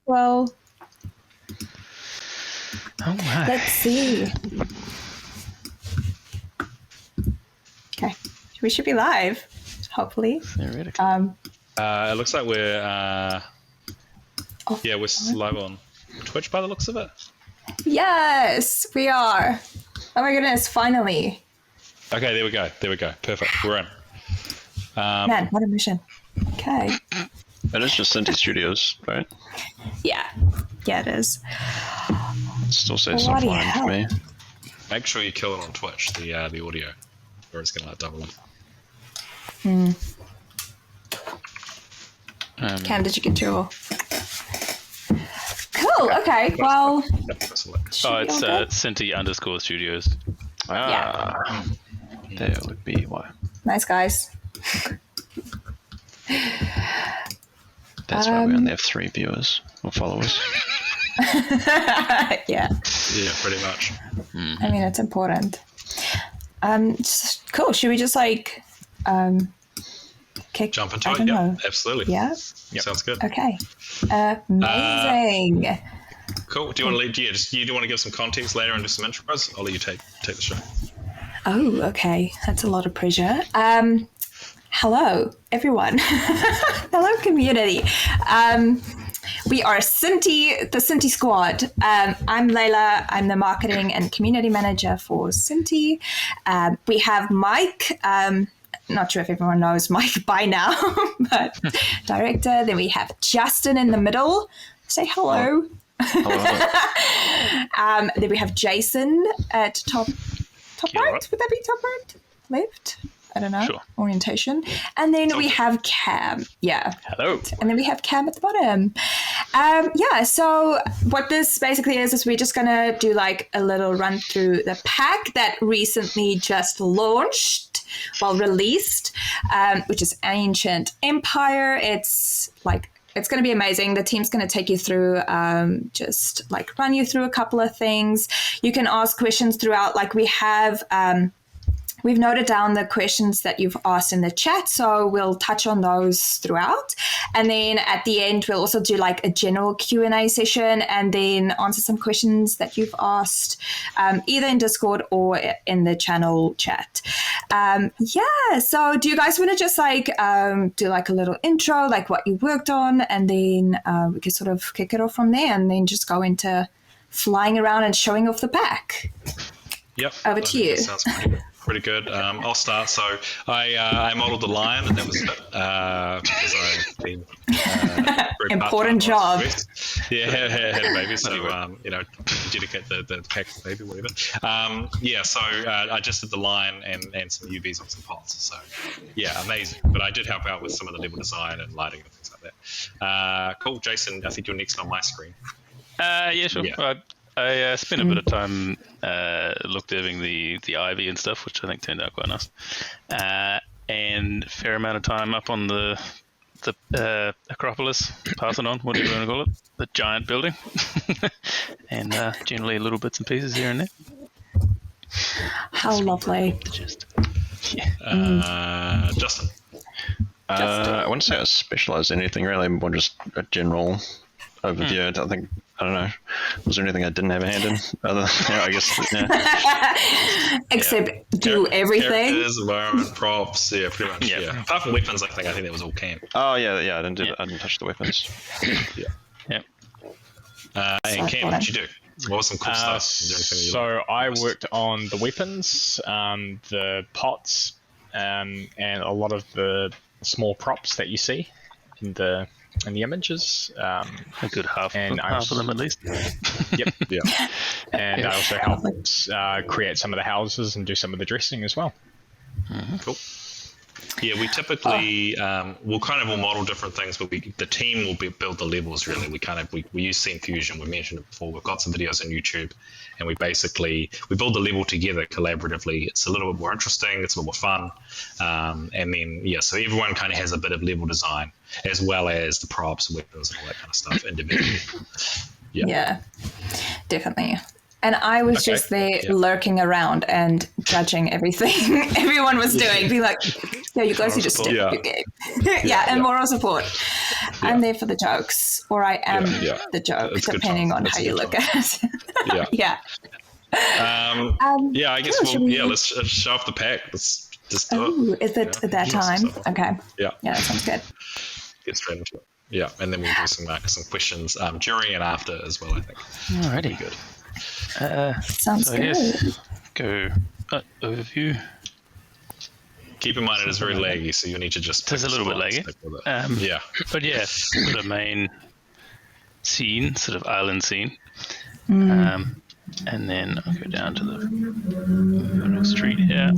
Well, Oh my. let's see. Okay, we should be live, hopefully. Theoretically. It looks like we're we're live on Twitch by the looks of it. Yes, we are. Oh my goodness, finally. Okay, there we go. Perfect. We're in. Man, what a mission. Okay. It is just Synty Studios, right? Yeah, it is. It still says Bloody offline hell. for me. Make sure you kill it on Twitch, the audio, or it's gonna double in. Cam, did you get your... Cool, okay, well... That's all it. should Oh, be it's all good. Synty_Studios. Ah, there would be why. Nice, guys. That's why we only have 3 viewers or followers. Yeah, Yeah, pretty much. I mean, it's important. Cool, should we just, like, kick... Jump into I it. don't Yeah, know. absolutely. Yeah? Sounds good. Okay. Amazing. Cool. Do you want to lead? Yeah, do you want to give some context later and do some intros? I'll let you take the show. Oh, okay. That's a lot of pressure. Hello, everyone. Hello, community. We are Synty, the Synty Squad. I'm Layla. I'm the marketing and community manager for Synty. We have Mike. Not sure if everyone knows Mike by now, but director. Then we have Justin in the middle. Say hello. Then we have Jason at top right. right. Would that be top right? Left? I don't know. Sure. Orientation. And then we have Cam. Yeah. Hello. And then we have Cam at the bottom. So what this basically is we're just going to do like a little run through the pack that recently just launched, released, which is Ancient Empire. It's going to be amazing. The team's going to take you through, just like run you through a couple of things. You can ask questions throughout. Like we have... We've noted down the questions that you've asked in the chat, so we'll touch on those throughout. And then at the end, we'll also do like a general Q&A session and then answer some questions that you've asked, either in Discord or in the channel chat. So do you guys want to just like do like a little intro, like what you worked on, and then we can sort of kick it off from there and then just go into flying around and showing off the pack? Yep. Over to you. That sounds pretty good. I'll start. So I modelled the lion, and that was it, because I've been very Important job. Yeah, had a baby, so dedicate the pack to the baby, whatever. So I just did the lion and some UVs on some pots. So yeah, amazing. But I did help out with some of the level design and lighting and things like that. Cool, Jason. I think you're next on my screen. Yeah, sure. Yeah. I spent a bit of time looked at the ivy and stuff, which I think turned out quite nice, and a fair amount of time up on the Acropolis, Parthenon, whatever you want to call it, the giant building, and generally little bits and pieces here and there. How lovely. Just Justin. I wouldn't say I specialised in anything really, more just a general overview. I don't know. Was there anything I didn't have a hand in? Other, I guess. Yeah. Except do everything. Characters, environment, props. Yeah, pretty much. Yeah. Apart from weapons, I think that was all Cam. Oh yeah. I didn't touch the weapons. Yeah. yeah. And Cam, what did you do? What was some cool stuff? So I worked on the weapons, the pots, and a lot of the small props that you see in the images. A good half of them at least. Yep. Yeah. And I also helped create some of the houses and do some of the dressing as well. Mm-hmm. Cool. Yeah, we typically we'll model different things, but the team will build the levels. Really, we use Scene Fusion. We mentioned it before. We've got some videos on YouTube, and we build the level together collaboratively. It's a little bit more interesting. It's a little more fun, and then so everyone kind of has a bit of level design as well as the props, weapons, and all that kind of stuff individually. Yeah, definitely. And I was just there lurking around and judging everything everyone was doing. Being like, yeah, you guys need to step up your game. And moral support. I'm there for the jokes, or I am the joke, It's good depending on times. how It's you good look at it. Yeah. Yeah. I guess let's show off the pack. Let's just do it. Is it at that time? Okay. Yeah. Yeah, that sounds good. Get straight into it. Yeah, and then we'll do some questions during and after as well, I think. Alrighty. Good. Sounds So I good. guess go overview. Keep in mind it is very laggy, so you need to just. It's a little bit laggy. Yeah. But yeah, sort of main scene, sort of island scene. And then I'll go down to the middle street here.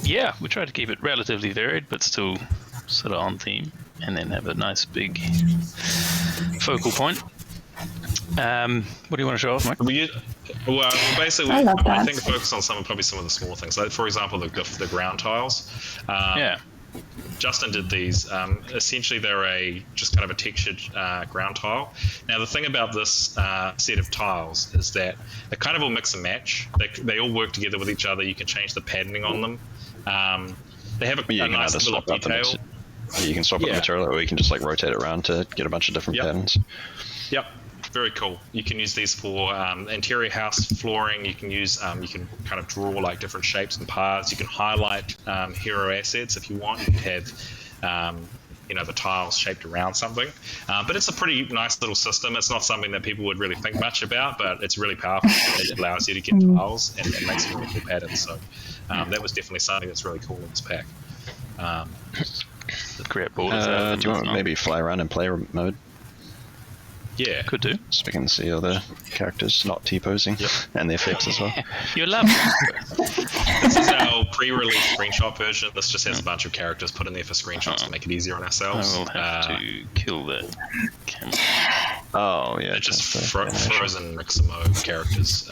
Yeah, we try to keep it relatively varied, but still sort of on theme, and then have a nice big focal point. What do you want to show off, Mike? Well, basically, I love that. I think focus on probably some of the small things. Like, for example, the ground tiles. Yeah. Justin did these. Essentially, they're just kind of a textured ground tile. Now, the thing about this set of tiles is that they kind of all mix and match. They all work together with each other. You can change the patterning on them. They have a nice little detail. You can swap up the material, or you can just like rotate it around to get a bunch of different patterns. Yep. Very cool. You can use these for interior house flooring. You can use, you can kind of draw like different shapes and parts. You can highlight hero assets if you want. You can have, the tiles shaped around something. But it's a pretty nice little system. It's not something that people would really think much about, but it's really powerful. It allows you to get tiles and it makes really cool patterns. So that was definitely something that's really cool in this pack. Create borders. Do you want to maybe fly around in player mode? Yeah. Could do. So we can see other characters not T-posing and the effects as well. You love This is our pre-release screenshot version. This just has a bunch of characters put in there for screenshots to make it easier on ourselves. I will have to kill that camera. Oh, yeah. They're just frozen Mixamo characters.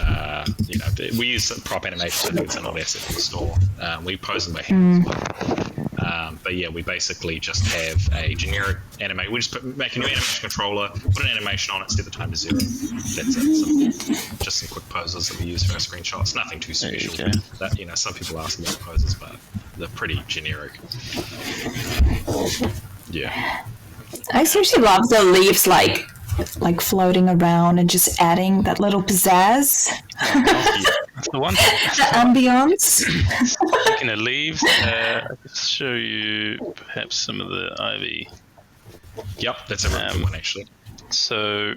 We use prop animation. I think it's an old asset from the store. We pose them by hand as well. But yeah, we basically just have a generic animation. We just make a new animation controller, put an animation on it, set the time to 0. That's it. Just some quick poses that we use for our screenshots. Nothing too special. That, some people ask about poses, but they're pretty generic. Yeah. I seriously love the leaves like floating around and just adding that little pizzazz. That's the one. The ambience. Speaking of leaves, I'll just show you perhaps some of the ivy. Yep, that's a really good one actually. So,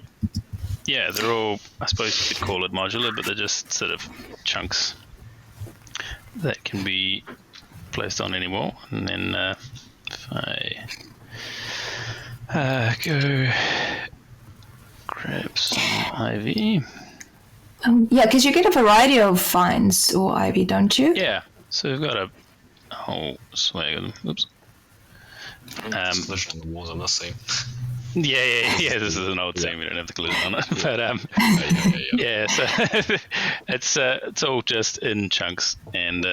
yeah, they're all, I suppose you could call it modular, but they're just sort of chunks that can be placed on any wall. And then if I go grab some ivy. Yeah, because you get a variety of vines or ivy, don't you? Yeah, so we've got a whole swag of them. Oops. Collision on the walls on this scene. Yeah. This is an old scene. We don't have the collision on it, but yeah. So it's all just in chunks and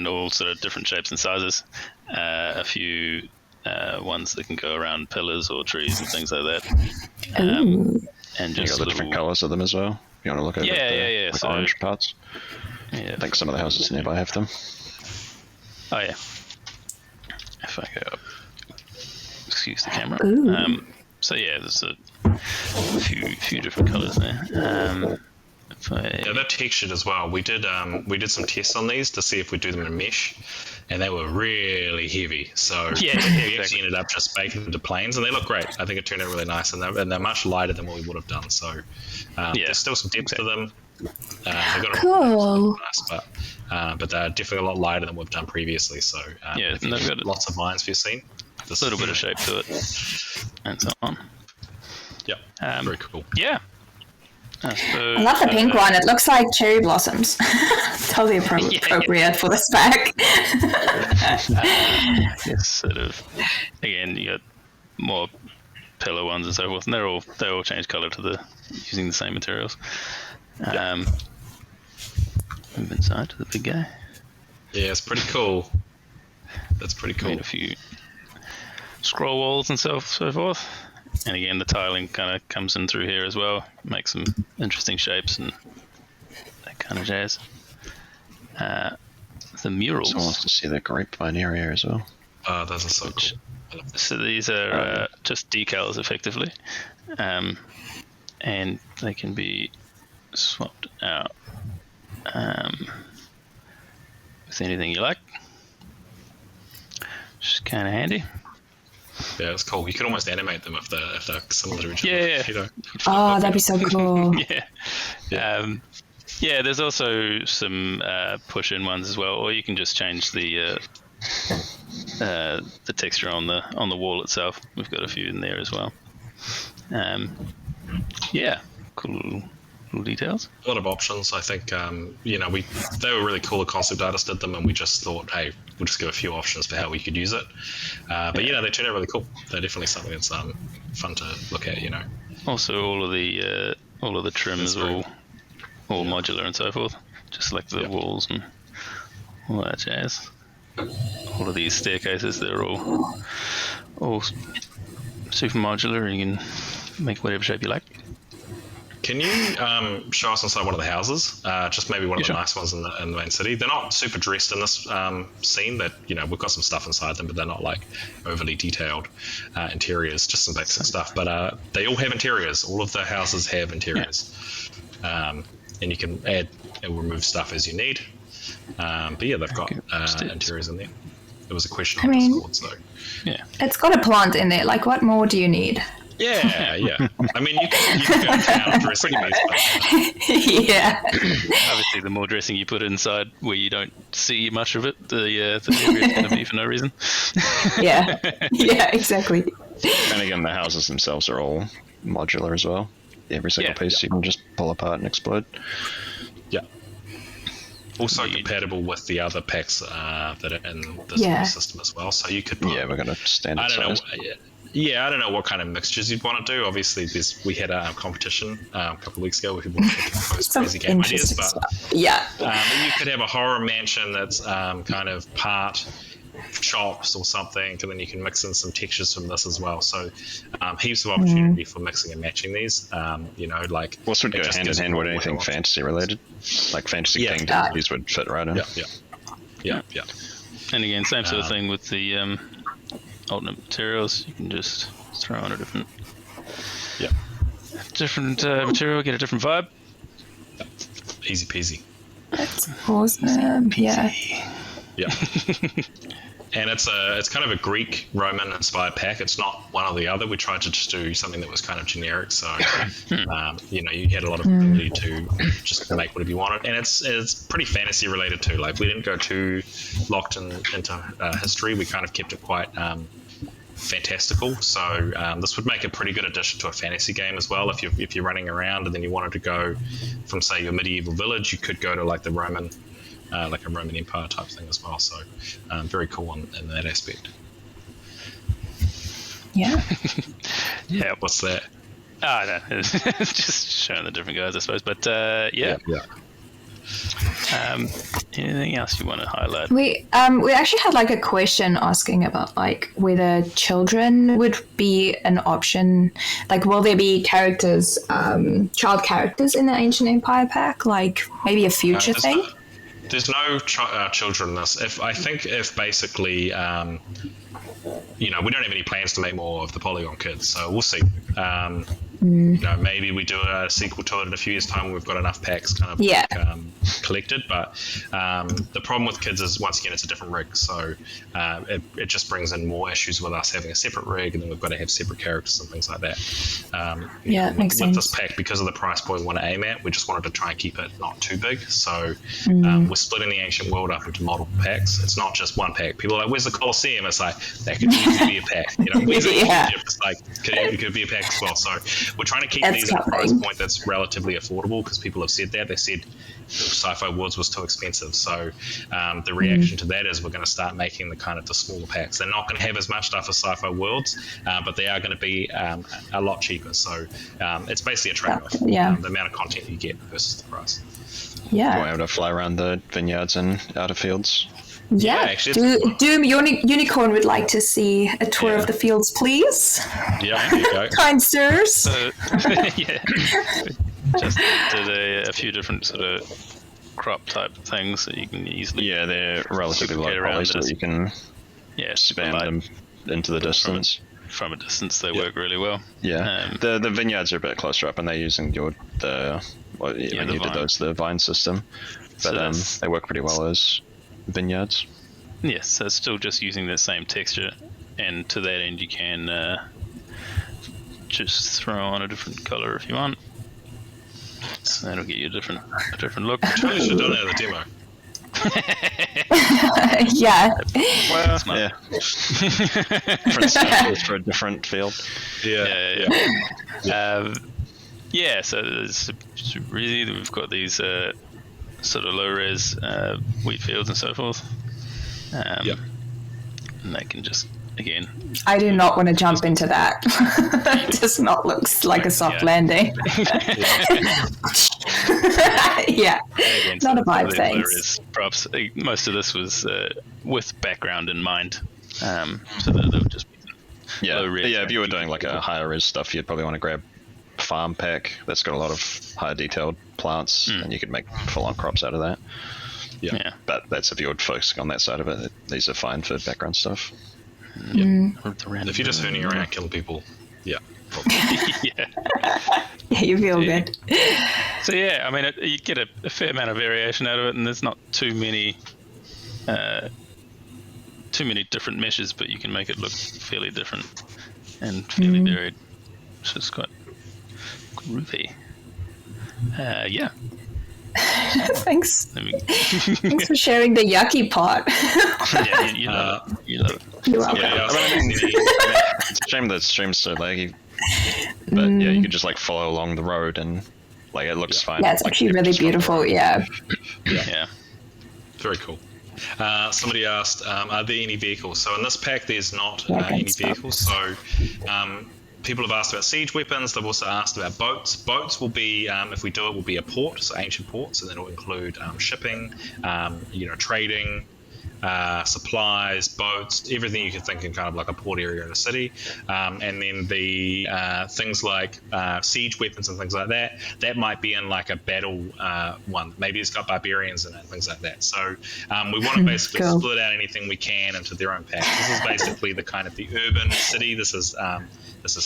all sort of different shapes and sizes. A few ones that can go around pillars or trees and things like that. And You just got the different colours of them as well. You want to look at yeah. like So, orange parts. Yeah. I think some of the houses nearby have them. Oh yeah. If I go up, excuse the camera. So yeah, there's a few different colours there. Yeah, they're textured as well. We did some tests on these to see if we do them in mesh, and they were really heavy. So we actually ended up just baking them into planes, and they look great. I think it turned out really nice, and they're much lighter than what we would have done. So there's still some depth to them. They've got Cool. nice, but they're definitely a lot lighter than we've done previously. So and they've got lots of vines for your scene. A little bit of shape to it, and so on. Yeah, very cool. Yeah. I love the pink one. It looks like cherry blossoms. Totally appropriate for the spec. It's sort of, again, you got more pillar ones and so forth, and they all change color to using the same materials. Move inside to the big guy. Yeah, it's pretty cool. That's pretty cool. Made a few scroll walls and so forth. And again, the tiling kind of comes in through here as well. Makes some interesting shapes and that kind of jazz. The murals. Someone wants to see the grapevine area as well. Those are so cool. I love this. So these are just decals, effectively, and they can be swapped out with anything you like. Just kind of handy. Yeah, it's cool. You can almost animate them if they're similar to each other. Yeah. You know? Oh, that'd be so cool. Yeah. There's also some push-in ones as well, or you can just change the texture on the wall itself. We've got a few in there as well. Cool little details. A lot of options. I think they were really cool. The concept artist did them, and we just thought, hey, we'll just give a few options for how we could use it. But they turned out really cool. They're definitely something that's fun to look at. Also, all of the trims are all modular and so forth, just like the walls and all that jazz. All of these staircases, they're all super modular, and you can make whatever shape you like. Can you show us inside one of the houses? Just maybe one of the nice ones in the main city. They're not super dressed in this scene. That we've got some stuff inside them, but they're not like overly detailed interiors. Just some basic stuff. But they all have interiors. All of the houses have interiors, and you can add and remove stuff as you need. But they've got interiors in there. There was a question on Discord, so It's got a plant in there. Like, what more do you need? Yeah. I mean, you can go down dressing these, but Yeah. Obviously, the more dressing you put inside where you don't see much of it, the area is going to be for no reason. Yeah, exactly. And again, the houses themselves are all modular as well. Every single piece you can just pull apart and explode. Yeah. Also compatible with the other packs that are in this system as well. So you could put, we're going to standard size. I don't know what kind of mixtures you'd want to do. Obviously, we had a competition a couple of weeks ago where people wanted to post crazy game ideas. But you could have a horror mansion that's kind of part shops or something, and then you can mix in some textures from this as well. So heaps of opportunity for mixing and matching these. Like also would go hand in hand with anything fantasy related, like fantasy kingdom. These would fit right in. Yeah. And again, same sort of thing with the alternate materials. You can just throw on a different material, get a different vibe. Easy peasy. That's awesome. Yeah. And it's kind of a Greek Roman inspired pack. It's not one or the other. We tried to just do something that was kind of generic. So you had a lot of ability to just make whatever you wanted. And it's pretty fantasy related too. Like, we didn't go too locked into history. We kind of kept it quite fantastical. So this would make a pretty good addition to a fantasy game as well. If you're running around and then you wanted to go from, say, your medieval village, you could go to like the Roman like a Roman Empire type thing as well. So very cool in that aspect. Yeah. What's that? No, it's just showing the different guys, I suppose. But anything else you want to highlight? We actually had like a question asking about like whether children would be an option. Like, will there be characters, child characters in the Ancient Empire pack? Like maybe a future thing? There's no children in this. If basically, we don't have any plans to make more of the Polygon kids, so we'll see. Maybe we do a sequel to it in a few years' time when we've got enough packs kind of collected. But the problem with kids is, once again, it's a different rig, so it just brings in more issues with us having a separate rig, and then we've got to have separate characters and things like that. Makes sense. With this pack, because of the price point we want to aim at, we just wanted to try and keep it not too big. So we're splitting the ancient world up into multiple packs. It's not just one pack. People are like, "Where's the Colosseum?" It's like, that could easily be a pack. Where's Egypt? It's like, it could be a pack as well. So we're trying to keep these at a price point that's relatively affordable, because people have said that. They said Sci-Fi Worlds was too expensive. So the reaction to that is we're going to start making the smaller packs. They're not going to have as much stuff as Sci-Fi Worlds, but they are going to be a lot cheaper. So it's basically a trade-off. The amount of content you get versus the price. Yeah. We're able to fly around the vineyards and outer fields. Yeah, actually, Doom Unicorn would like to see a tour of the fields, please. Yeah, there you go. Kind sirs. Just did a few different sort of crop type things that you can easily. Yeah, they're relatively low poly, so that you can spam them into the distance. From a distance, they work really well. Yeah, the vineyards are a bit closer up, and they're using the vine system, but So they work pretty well as vineyards. Yes, so it's still just using the same texture, and to that end, you can just throw on a different color if you want. So that'll get you a different look. Totally should have done it at the demo. Yeah. Well, yeah. Different samples for a different field. Yeah. So it's really we've got these sort of low res wheat fields and so forth. And they can just again. I do not want to jump into that. It does not look like a soft landing. Yeah, Again, not so a vibe, the thanks. low-res props. Most of this was with background in mind, so that they'll just be low-res. If you were doing like a higher res stuff, you'd probably want to grab farm pack that's got a lot of higher detailed plants, and you could make full-on crops out of that. Yeah. But that's if you're focusing on that side of it. These are fine for background stuff. If you're just hooning around killing people, Yeah, You feel good. so I mean, you get a fair amount of variation out of it, and there's not too many different meshes, but you can make it look fairly different and fairly varied, which is quite groovy. Thanks. Let me, Thanks for sharing the yucky part. you love it. You love it. You are It's a shame that stream's so laggy. But you could just like follow along the road and like it looks fine. Yeah, it's actually really beautiful. Yeah. very cool. Somebody asked, are there any vehicles? So in this pack, there's not Yeah, any good stuff. vehicles. So people have asked about siege weapons. They've also asked about boats. Boats will be, if we do it, will be a port, so ancient ports, and then it'll include shipping, trading, supplies, boats, everything you can think in kind of like a port area in a city. And then the things like siege weapons and things like that, that might be in like a battle one. Maybe it's got barbarians in it and things like that. So we want to basically Cool. split out anything we can into their own pack. This is basically the kind of the urban city. This is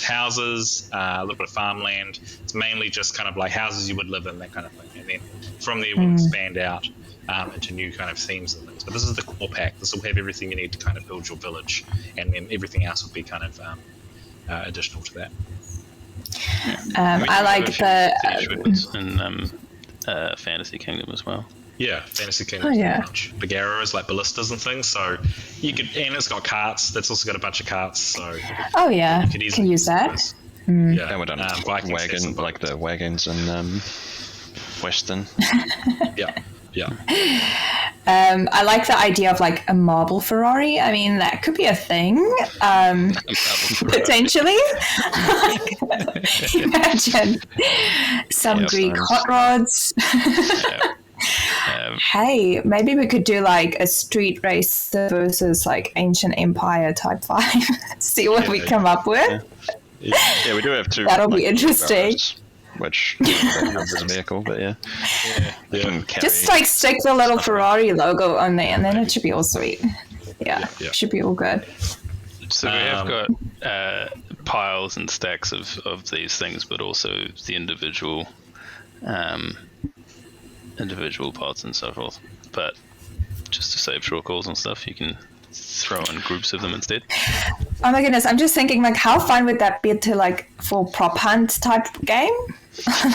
houses, a little bit of farmland. It's mainly just kind of like houses you would live in, that kind of thing. And then from there we'll expand out into new kind of themes and things. But this is the core pack. This will have everything you need to kind of build your village, and then everything else will be kind of additional to that. I like the. And Fantasy Kingdom as well. Yeah, Fantasy Kingdom. Oh, yeah. Big arrows like ballistas and things. So you could, and it's got carts. That's also got a bunch of carts. So Oh yeah, you could easily can use that. those. Yeah, we're done. Vikings have Wagon, some like the wagons and Western. Yeah. I like the idea of like a marble Ferrari. I mean, that could be a thing, potentially. Imagine some Greek sounds- hot rods. Hey, maybe we could do like a street race versus like ancient empire type vibe. See what we come up with. Yeah, we do have two. That'll be interesting. barrows, which is a vehicle, but yeah. They can carry- Just like stick the little Ferrari logo on there, and then it should be all sweet. Yeah, Yeah. should be all good. So we have got piles and stacks of these things, but also the individual parts and so forth. But just to save short calls and stuff, you can throw in groups of them instead. Oh my goodness, I'm just thinking like how fun would that be to like for prop hunt type game?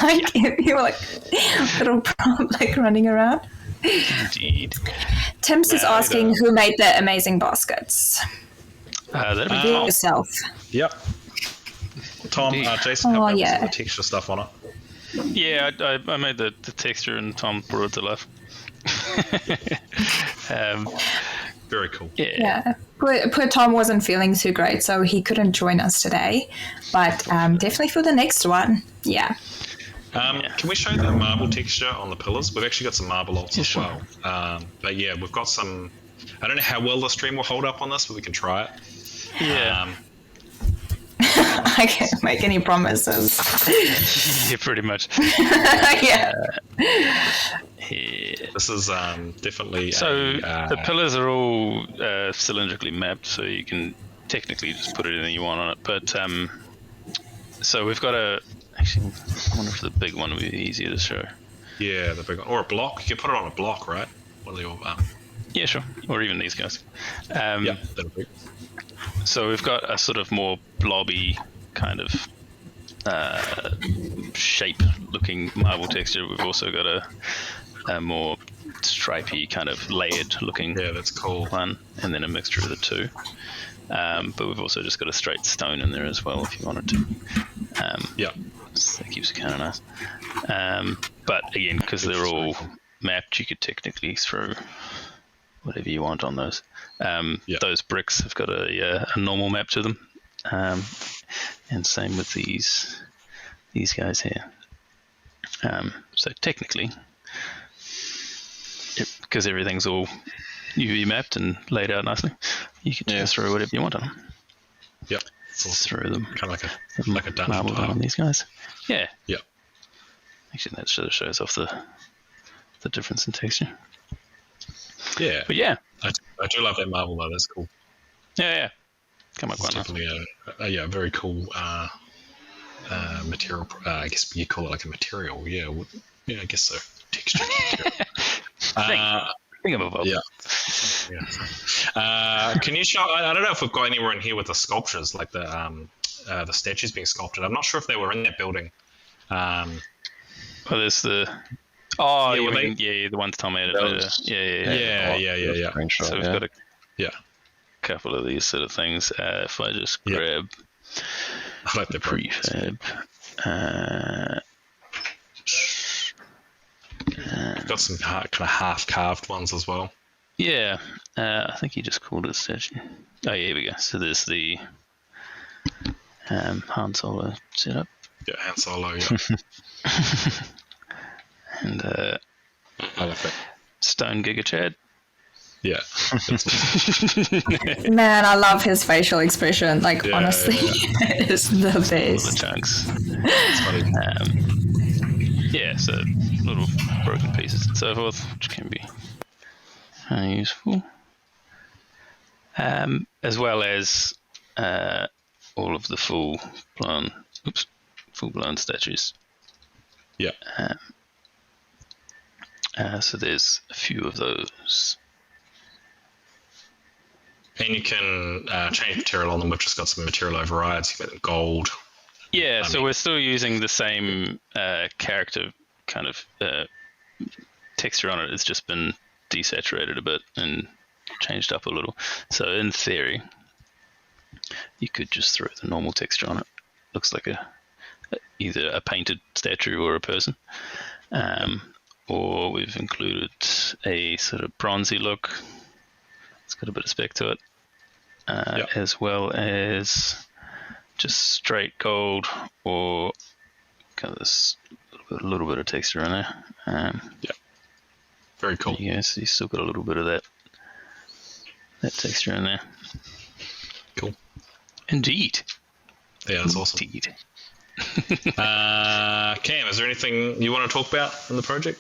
Like if you were like little prop like running around. Indeed. Tim's is asking who made the amazing baskets. That'd be You cool. yourself. Yep. Tom, Indeed. Jason, Oh, helped me yeah. with some of the texture stuff on it. Yeah, I made the texture and Tom brought it to life. Very cool. Yeah. Poor Tom wasn't feeling too great, so he couldn't join us today. But definitely for the next one. Yeah. Can we show the marble texture on the pillars? We've actually got some marble alts as well. But yeah, we've got some. I don't know how well the stream will hold up on this, but we can try it. Yeah. I can't make any promises. Yeah, pretty much. Yeah. Yeah. This is definitely So the pillars are all cylindrically mapped, so you can technically just put anything you want on it. But so we've got actually, I wonder if the big one would be easier to show. yeah, the big one. Or a block. You can put it on a block, right? One of your Yeah, sure. Or even these guys. yeah, that'll be. So we've got a sort of more blobby kind of shape-looking marble texture. We've also got a more stripy kind of layered-looking that's cool one, and then a mixture of the two. But we've also just got a straight stone in there as well, if you wanted to. So that keeps it kind of nice. But again, because they're all mapped, you could technically throw whatever you want on those. Those bricks have got a normal map to them, and same with these guys here. So technically, because everything's all UV mapped and laid out nicely, you can just throw whatever you want on them. Yeah, throw them kind of like a dungeon marble on these guys. Yeah. Yeah. Actually, that sort of shows off the difference in texture. Yeah. But yeah, I do love that marble though. That's cool. Yeah. Come on, quite nice. Definitely a very cool material. I guess you call it like a material. Yeah. I guess so. Texture. Think of a vote. Yeah. Can you show? I don't know if we've got anywhere in here with the sculptures, like the statues being sculpted. I'm not sure if they were in that building. Well, there's the. Oh, Yeah, the ones Tom added. Yeah. Screenshot, So we've got a Yeah. couple of these sort of things. If I just grab I like the prefab. Got some kind of half carved ones as well. Yeah, I think he just called it statue. Oh, yeah, here we go. So there's the Han Solo setup. Yeah, Han Solo, yeah. And I like that. Stone Giga Chad. Yeah. Man, I love his facial expression. Like, honestly, it's the All the best. chunks. It's funny. So little broken pieces and so forth, which can be useful. As well as all of the full blown statues. Yeah. So there's a few of those. And you can change material on them. We've just got some material overrides. You've got gold. Yeah, so we're still using the same character kind of texture on it. It's just been desaturated a bit and changed up a little. So in theory, you could just throw the normal texture on it. Looks like either a painted statue or a person. Or we've included a sort of bronzy look. It's got a bit of spec to it. As well as just straight gold or kind of this a little bit of texture in there. Very cool. Yes, you still got a little bit of that texture in there. Cool. Indeed. Yeah, that's awesome. Indeed. Cam, is there anything you want to talk about in the project?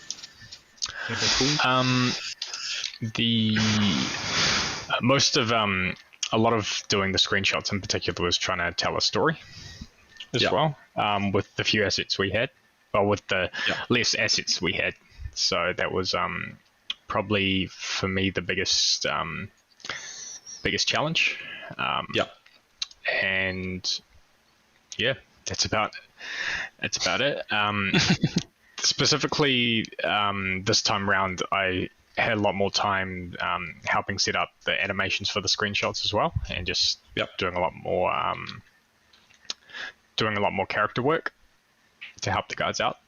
Anything cool? The most of a lot of doing the screenshots in particular was trying to tell a story as well, with the few assets we had, well, with the less assets we had. So that was probably for me the biggest challenge. And that's about it. Specifically, this time around, I had a lot more time helping set up the animations for the screenshots as well, and just doing a lot more character work to help the guys out.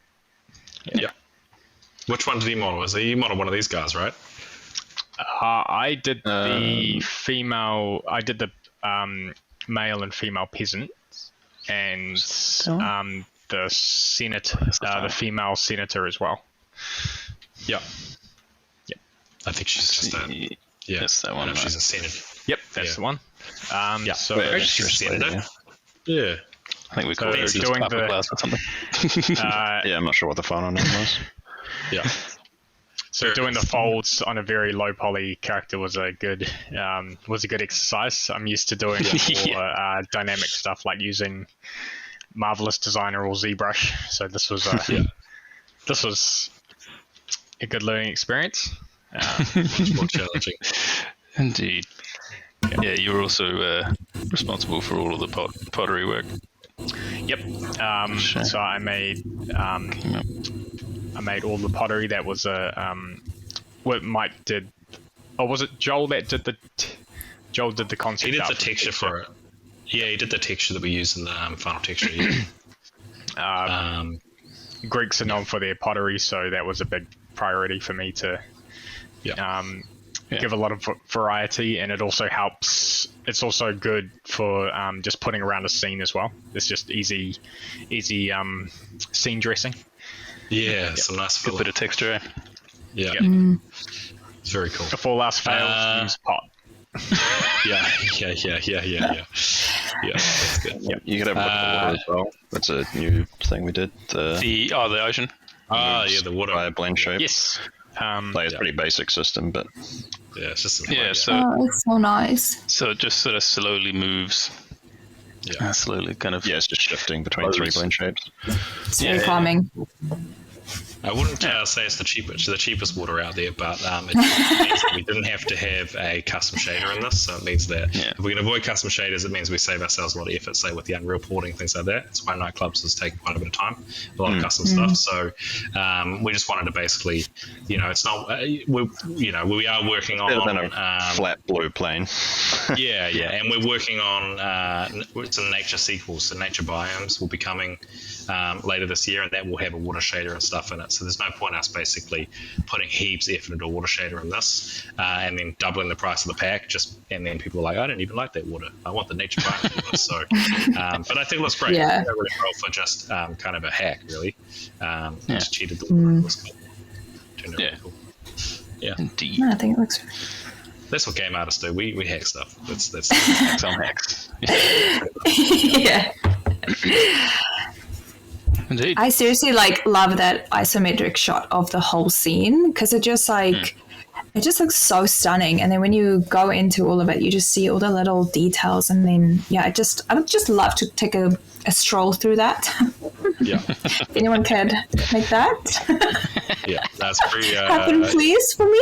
Yeah. Which one did he model? He modeled one of these guys, right? I did the female. I did the male and female peasant, and the senator, the female senator as well. Yeah. I think she's just that's that one. She's a senator. Yep, that's the one. So she's a senator. Yeah. I think we called it doing the class or something. I'm not sure what the final name was. Yeah. So doing the folds on a very low poly character was a good exercise. I'm used to doing more dynamic stuff like using Marvelous Designer or ZBrush. So this was this was a good learning experience. Much more challenging. Indeed. Yeah, you were also responsible for all of the pottery work. Yep. So I made all the pottery. That was what Mike did. Or was it Joel that did the? Joel did the concept. He did the texture for it. Yeah, he did the texture that we use in the final texture. Greeks are known for their pottery, so that was a big priority for me to give a lot of variety, and it also helps. It's also good for just putting around a scene as well. It's just easy scene dressing. Yeah, some nice Good bit of texture. Eh? Yeah, it's very cool. Before last fails, use pot. Yeah. That's good. Yep. You could have water as well. That's a new thing we did. The ocean. The water by a blend shape. Yes. It's a pretty basic system, but yeah, it's just it's so nice. So it just sort of slowly moves. Yeah, slowly kind of. Yeah, it's just shifting between three blend shapes. It's very calming. I wouldn't say it's the cheapest water out there, but it means that we didn't have to have a custom shader in this. So it means that if we can avoid custom shaders, it means we save ourselves a lot of effort, say with the Unreal porting, things like that. That's why nightclubs has taken quite a bit of time, a lot of custom stuff. So we just wanted to basically, it's not, we are working on better than a flat blue plane. and we're working on some nature sequels, so nature biomes will be coming later this year, and that will have a water shader and stuff in it. So there's no point us basically putting heaps of effort into a water shader in this, and then doubling the price of the pack. And then people are like, I don't even like that water. I want the nature biome. So, but I think it looks great. Yeah. It really well for just kind of a hack, really. Just cheated the water. It was cool. Turned out really cool. Yeah. Indeed. I think it looks. That's what game artists do. We hack stuff. That's hacks on hacks. Yeah. Indeed. I seriously love that isometric shot of the whole scene because it just it just looks so stunning. And then when you go into all of it, you just see all the little details. And then I would just love to take a stroll through that. Yeah. If anyone could make that. Yeah, that's pretty. Happen, please, for me.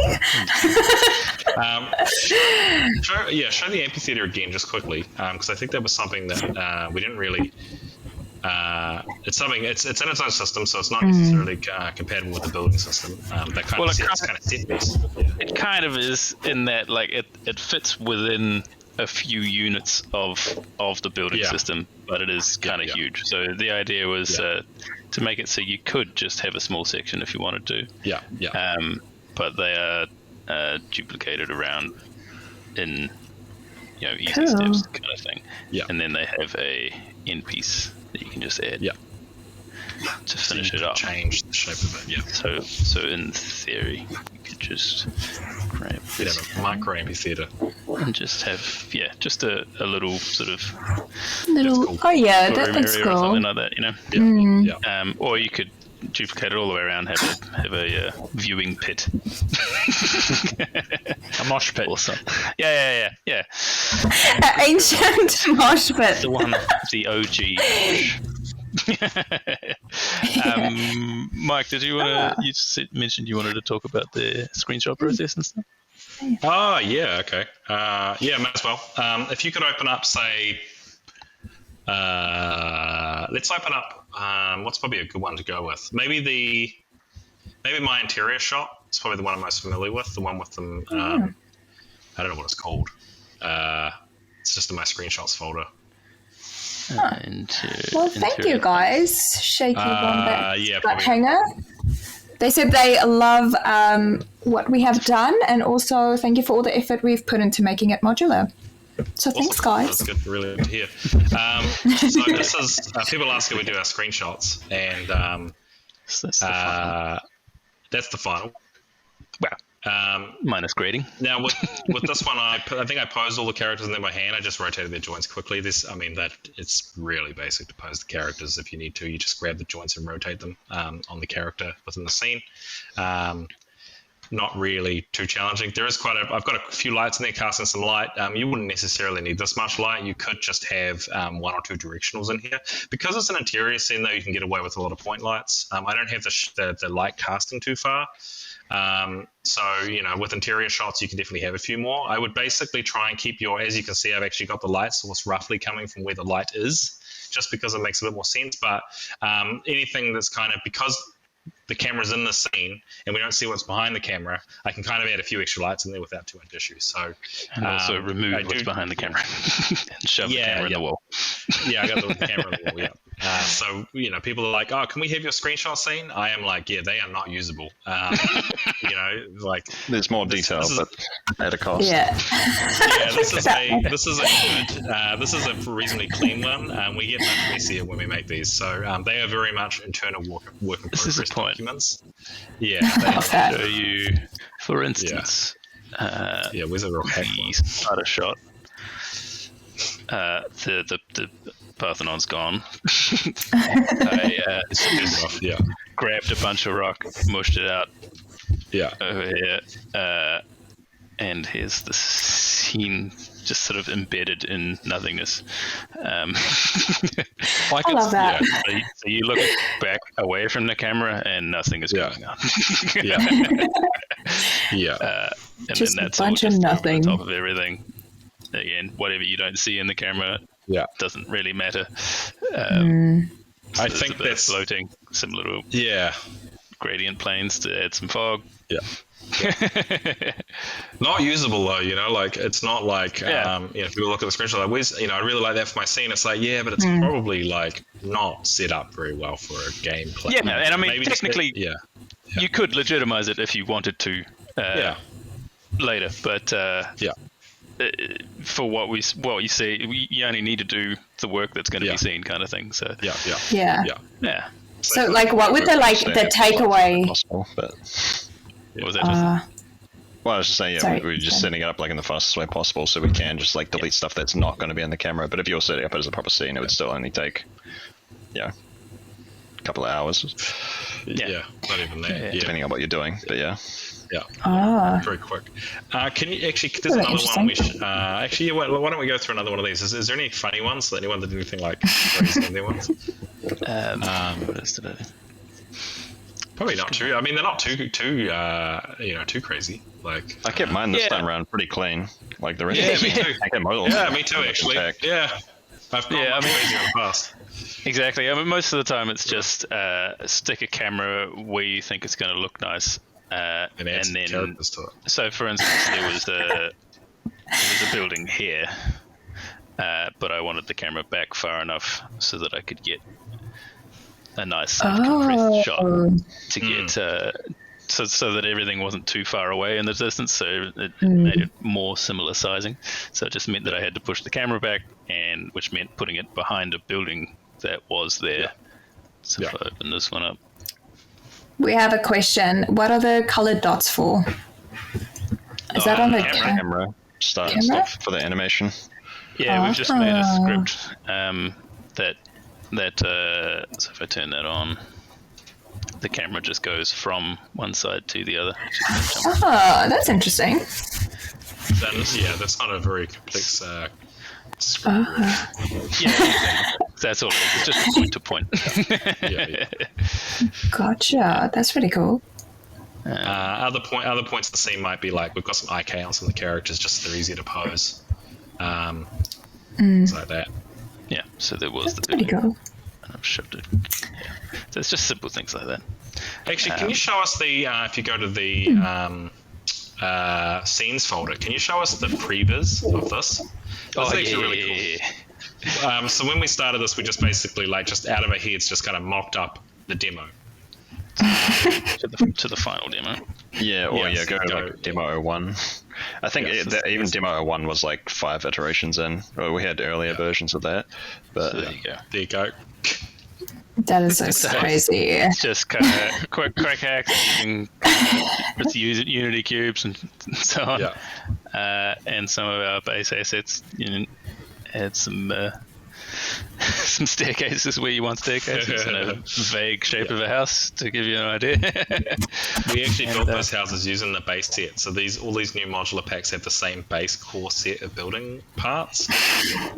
Show the amphitheater again just quickly, because I think that was something that we didn't really. It's in its own system, so it's not necessarily compatible with the building system. That kind of set piece. It kind of is in that it fits within a few units of the building system, but it is kind of huge. So the idea was to make it so you could just have a small section if you wanted to. Yeah. But they are duplicated around in easy steps kind of thing. Yeah. And then they have a end piece that you can just add. Yeah. To finish it up. Change the shape of it. Yeah. So in theory, you could just grab this have a micro amphitheater and just have just a little sort of Little. cool. Oh yeah, that area looks or cool. something like that. Yeah. Or you could duplicate it all the way around, have a viewing pit. A mosh pit. Or something. Yeah. An ancient mosh pit. The OG. Mike, did you want to? You mentioned you wanted to talk about the screenshot process and stuff. Oh yeah, okay. Might as well. If you could open up, say, let's open up. What's probably a good one to go with? Maybe my interior shot. It's probably the one I'm most familiar with. The one with them. I don't know what it's called. It's just in my screenshots folder. Well, thank you guys, Shaky Wombat probably. Hanger. They said they love what we have done, and also thank you for all the effort we've put into making it modular. So thanks, guys. That's good, really good to hear. So this is people ask if we do our screenshots, and that's the final. Wow. Minus grading. Now with this one, I think I posed all the characters in there by hand. I just rotated their joints quickly. It's really basic to pose the characters. If you need to, you just grab the joints and rotate them on the character within the scene. not really too challenging. There is I've got a few lights in there casting some light. You wouldn't necessarily need this much light. You could just have 1 or 2 directionals in here. Because it's an interior scene, though, you can get away with a lot of point lights. I don't have the light casting too far. So, with interior shots, you can definitely have a few more. I would basically try and keep as you can see, I've actually got the light source roughly coming from where the light is, just because it makes a bit more sense. But anything that's kind of, because the camera's in the scene and we don't see what's behind the camera, I can kind of add a few extra lights in there without too much issue. So, and also remove what's behind the camera and shove the camera in the wall. Yeah, I got the camera in the wall, yeah. So, people are like, oh, can we have your screenshot scene? I am like, yeah, they are not usable. There's more detail, but at a cost. Yeah. This is a reasonably clean one. We get much messier when we make these. So they are very much internal work in progress documents. Yeah. I'll show you, for instance, where's a real hack starter shot. The Parthenon's gone. I grabbed a bunch of rock, mushed it out over here, and here's the scene just sort of embedded in nothingness. I love that. Yeah, so you look back away from the camera and nothing is going on. And just then that's a bunch all of just nothing on top of everything. Again, whatever you don't see in the camera doesn't really matter. I think that's floating, some little gradient planes to add some fog. Yeah. Not usable though, it's not like if you look at the screenshot, like, where's, I really like that for my scene. It's like, but it's probably like not set up very well for a gameplay. Yeah, and I mean, technically, you could legitimize it if you wanted to later, but for what you see, you only need to do the work that's going to be seen, kind of thing. So yeah. So like, what would the takeaway? Possible, but what was that? Well, I was just saying, we're just setting it up like in the fastest way possible, so we can just like delete stuff that's not going to be on the camera. But if you're setting up it as a proper scene, it would still only take, a couple of hours. Yeah, not even that. Depending on what you're doing, but very quick. Can you actually? There's another one. Why don't we go through another one of these? Is there any funny ones? Anyone did anything like crazy in their ones? What is today? Probably not too. I mean, they're not too crazy. Like I kept mine this time around pretty clean. Like the rest. Me too. I kept models. Yeah, me too. Actually. Yeah. I've gone crazy in the past. Exactly. I mean, most of the time it's just stick a camera where you think it's going to look nice. And then, so for instance, there was a building here, but I wanted the camera back far enough so that I could get a nice compressed shot to get so that everything wasn't too far away in the distance. So it made it more similar sizing. So it just meant that I had to push the camera back, and which meant putting it behind a building that was there. So if I open this one up. We have a question. What are the colored dots for? Is that on the camera stuff for the animation? Yeah, we've just made a script that so if I turn that on, the camera just goes from one side to the other. Oh, that's interesting. That's not a very complex. That's all. It's just point to point. Gotcha. That's really cool. Other points of the scene might be like we've got some IK on some of the characters just so they're easier to pose. Things like that. Yeah. So there was That's pretty cool. And I've shoved it. So it's just simple things like that. Actually, can you show us the if you go to the scenes folder? Can you show us the previs of this? That's actually really cool. So when we started this, we just basically just out of our heads just kind of mocked up the demo. to the final demo. Go to like demo 01. I think even demo 01 was like 5 iterations in. Well, we had earlier versions of that, but so there you go. That is so crazy. It's just kind of quick hacks using Unity cubes and so on, and some of our base assets. Add some some staircases where you want staircases and a vague shape of a house to give you an idea. We actually built those houses using the base set. So all these new modular packs have the same base core set of building parts.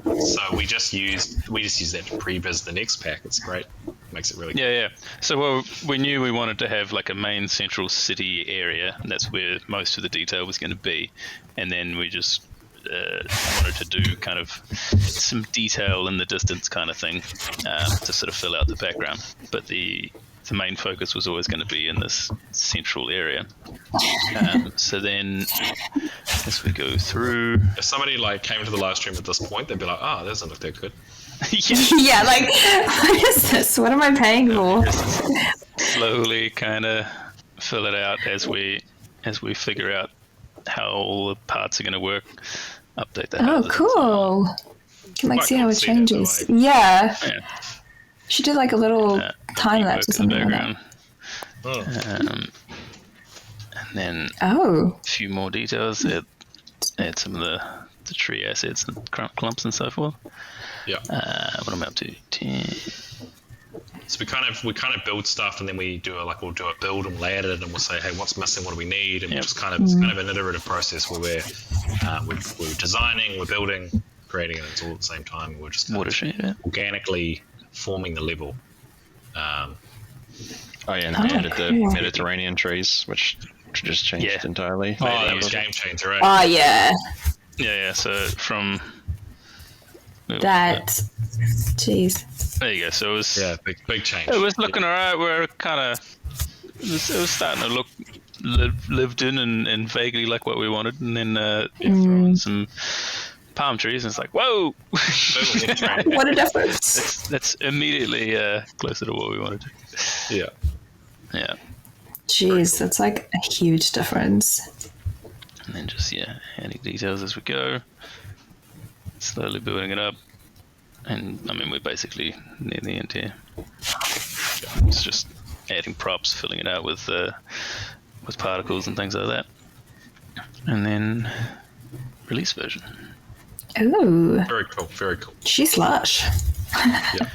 So we just use that to pre-biz the next pack. It's great. Makes it really cool. Yeah. So we knew we wanted to have like a main central city area, and that's where most of the detail was going to be. And then we just wanted to do kind of some detail in the distance kind of thing to sort of fill out the background. But the main focus was always going to be in this central area. So then as we go through... If somebody like came to the live stream at this point, they'd be like, oh, that doesn't look that good. Yeah, like, what is this? What am I paying for? Slowly kind of fill it out as we figure out how all the parts are going to work. Update that. Oh, cool. You can like see how it changes. Yeah. She did like a little time lapse or something like that. And then a few more details. Add some of the tree assets and clumps and so forth. Yeah. What am I up to? 10. So we kind of build stuff, and then we'll do a build, and we'll add it, and we'll say, hey, what's missing? What do we need? And we'll just it's kind of an iterative process where we're designing, we're building, creating, and it's all at the same time. And we're just organically forming the level. And they added the Mediterranean trees, which just changed entirely. Oh, that was game changer, right? Oh yeah. Yeah. So from that, jeez. There you go. So it was big change. It was looking alright. We're kind of it was starting to look lived in and vaguely like what we wanted, and then throw in some palm trees, and it's like, whoa! What a difference! That's immediately closer to what we wanted. Yeah. Jeez, that's like a huge difference. And then just adding details as we go, slowly building it up. And I mean, we're basically near the end here. It's just adding props, filling it out with particles and things like that. And then release version. Ooh. Very cool. Very cool. She's lush. Yeah.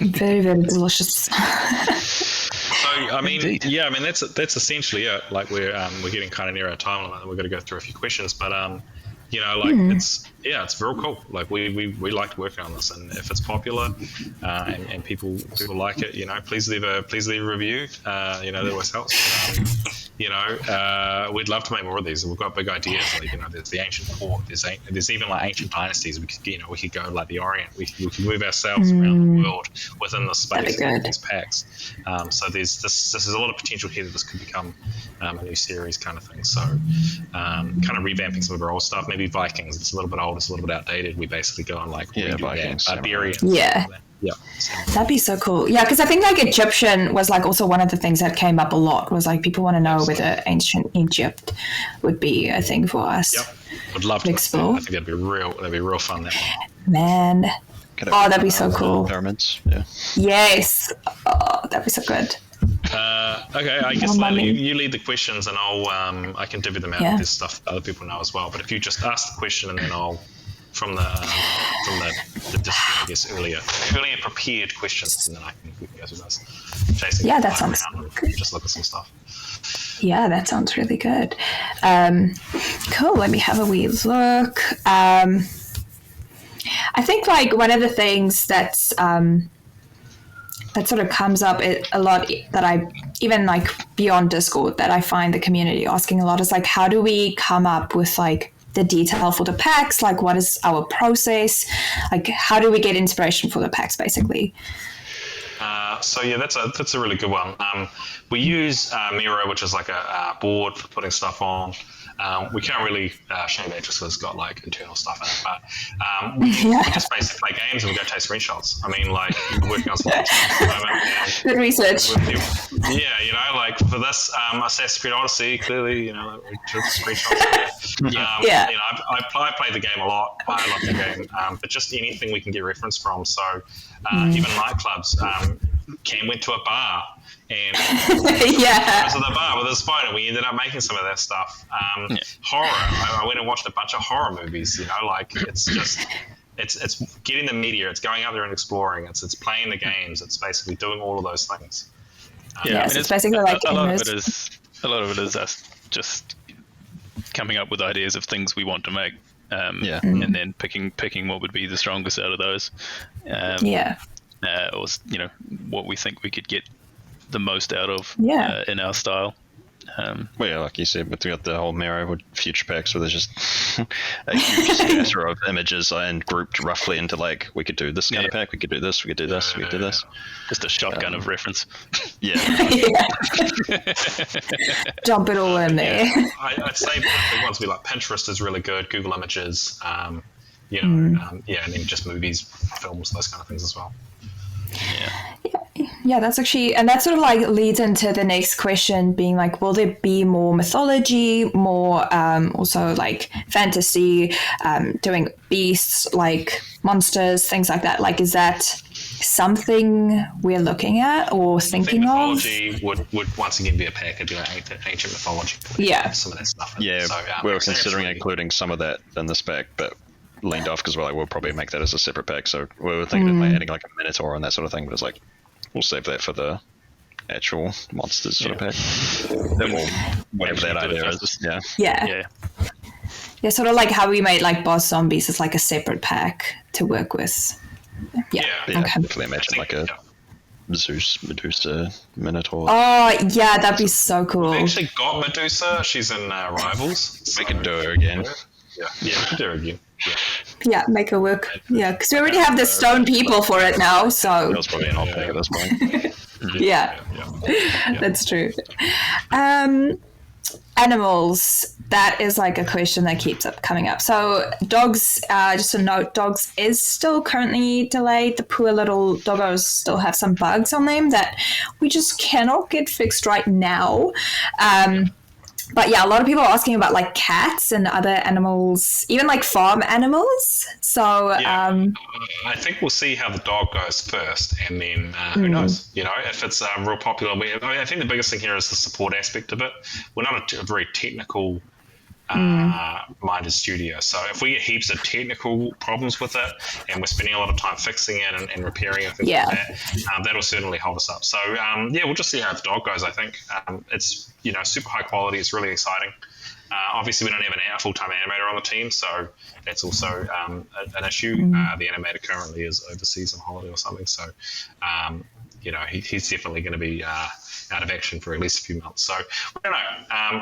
Very, very delicious. So I mean, Indeed. that's essentially it. Like we're getting kind of near our time limit. We're going to go through a few questions, but it's very cool. Like we liked working on this, and if it's popular and people like it, please leave a review. That always helps. We'd love to make more of these. We've got big ideas. Like there's the ancient court. There's even like ancient dynasties. We could go like the Orient. We could move ourselves around the world within the space of these packs. So there's a lot of potential here that this could become a new series kind of thing. So kind of revamping some of our old stuff. Maybe Vikings. It's a little bit old. It's a little bit outdated. We basically go on like Vikings, Barbarians. Yeah. Yeah. That'd be so cool. Yeah, because I think like Egyptian was like also one of the things that came up a lot was like people want to know whether ancient Egypt would be a thing for us. Yep. Would love to explore. I think that'd be real fun. That one. Man. That'd be so cool. Pyramids. Yeah. Yes. Oh, that'd be so good. Okay, I guess you lead the questions, and I can divvy them out. There's stuff other people know as well. But if you just ask the question, and then I'll from the I guess earlier prepared questions, and then we can go through those. Chasing that sounds good. Just look at some stuff. Yeah, that sounds really good. Cool. Let me have a wee look. I think like one of the things that's that sort of comes up a lot that I even like beyond Discord that I find the community asking a lot is like, how do we come up with like the detail for the packs? Like, what is our process? Like, how do we get inspiration for the packs, basically? That's a really good one. We use Miro, which is like a board for putting stuff on. We can't really show that just because it's got like internal stuff in it, but we just basically play games and we go take screenshots. I mean, like we're working on something at the moment. Good research. Like for this Assassin's Creed Odyssey, clearly, we took screenshots. I play the game a lot. I love the game, but just anything we can get reference from. So even nightclubs. Cam went to a bar and to the bar with his phone, and we ended up making some of that stuff. Horror. I went and watched a bunch of horror movies. Like it's just it's getting the media, it's going out there and exploring, it's playing the games, it's basically doing all of those things. Yes, it's basically like a lot of it is us just coming up with ideas of things we want to make, and then picking what would be the strongest out of those, or what we think we could get the most out of in our style. Like you said, but we got the whole Miro with future packs where there's just a huge scatter of images and grouped roughly into like, we could do this kind of pack, we could do this, we could do this, we could do this. Just a shotgun of reference. Yeah. Dump it all in there. I'd say the ones we like, Pinterest is really good, Google Images, and then just movies, films, those kind of things as well. Yeah, that's actually, and that sort of like leads into the next question being like, will there be more mythology, more also like fantasy, doing beasts, like monsters, things like that? Like, is that something we're looking at or thinking mythology would once again be a pack. It'd be like ancient mythology. Some of that stuff. Yeah, so, we were considering including some of that in this pack, but leaned off because we're like, we'll probably make that as a separate pack. So we were thinking of adding like a minotaur and that sort of thing, but it's like, we'll save that for the actual monsters sort of pack. Whatever that idea is. Yeah, sort of like how we made like boss zombies is like a separate pack to work with. I definitely imagine like a Zeus, Medusa, Minotaur. Oh, yeah, that'd be so cool. We actually got Medusa. She's in Rivals. So we can do her again. Yeah, we can do her again. Yeah, make it work. Yeah, because we already have the stone people for it now, so... That was probably an off pack at this point. Yeah, that's true. Animals, that is like a question that keeps up coming up. So dogs, just a note, dogs is still currently delayed. The poor little doggos still have some bugs on them that we just cannot get fixed right now. But yeah, a lot of people are asking about like cats and other animals, even like farm animals. So I think we'll see how the dog goes first, and then who knows? If it's real popular. I think the biggest thing here is the support aspect of it. We're not a very technical minded studio, so if we get heaps of technical problems with it, and we're spending a lot of time fixing it and repairing it, and things like that, that'll certainly hold us up. So we'll just see how the dog goes. I think it's super high quality. It's really exciting. Obviously, we don't have a full-time animator on the team, so that's also an issue. The animator currently is overseas on holiday or something, so he's definitely going to be out of action for at least a few months. So I don't know.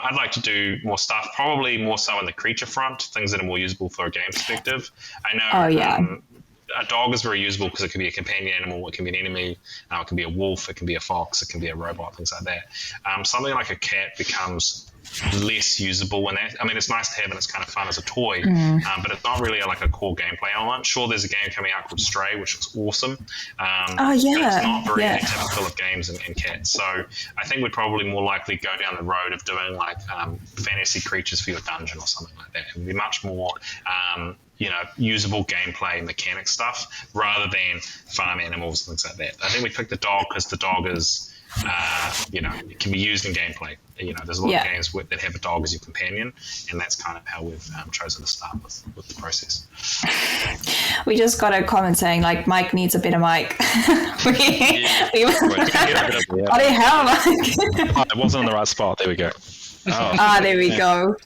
I'd like to do more stuff, probably more so in the creature front, things that are more usable for a game perspective. I know a dog is very usable because it can be a companion animal, it can be an enemy, it can be a wolf, it can be a fox, it can be a robot, things like that. Something like a cat becomes less usable when that, it's nice to have and it's kind of fun as a toy, but it's not really like a core gameplay element. Sure, there's a game coming out called Stray, which looks awesome, but it's not very atypical of games and cats. So I think we'd probably more likely go down the road of doing like fantasy creatures for your dungeon or something like that. It would be much more usable gameplay mechanic stuff rather than farm animals and things like that. I think we picked the dog because the dog is it can be used in gameplay. There's a lot of games that have a dog as your companion, and that's kind of how we've chosen to start with the process. We just got a comment saying like Mike needs a better mic. Bloody hell, Mike! It wasn't in the right spot. There we go. There we go.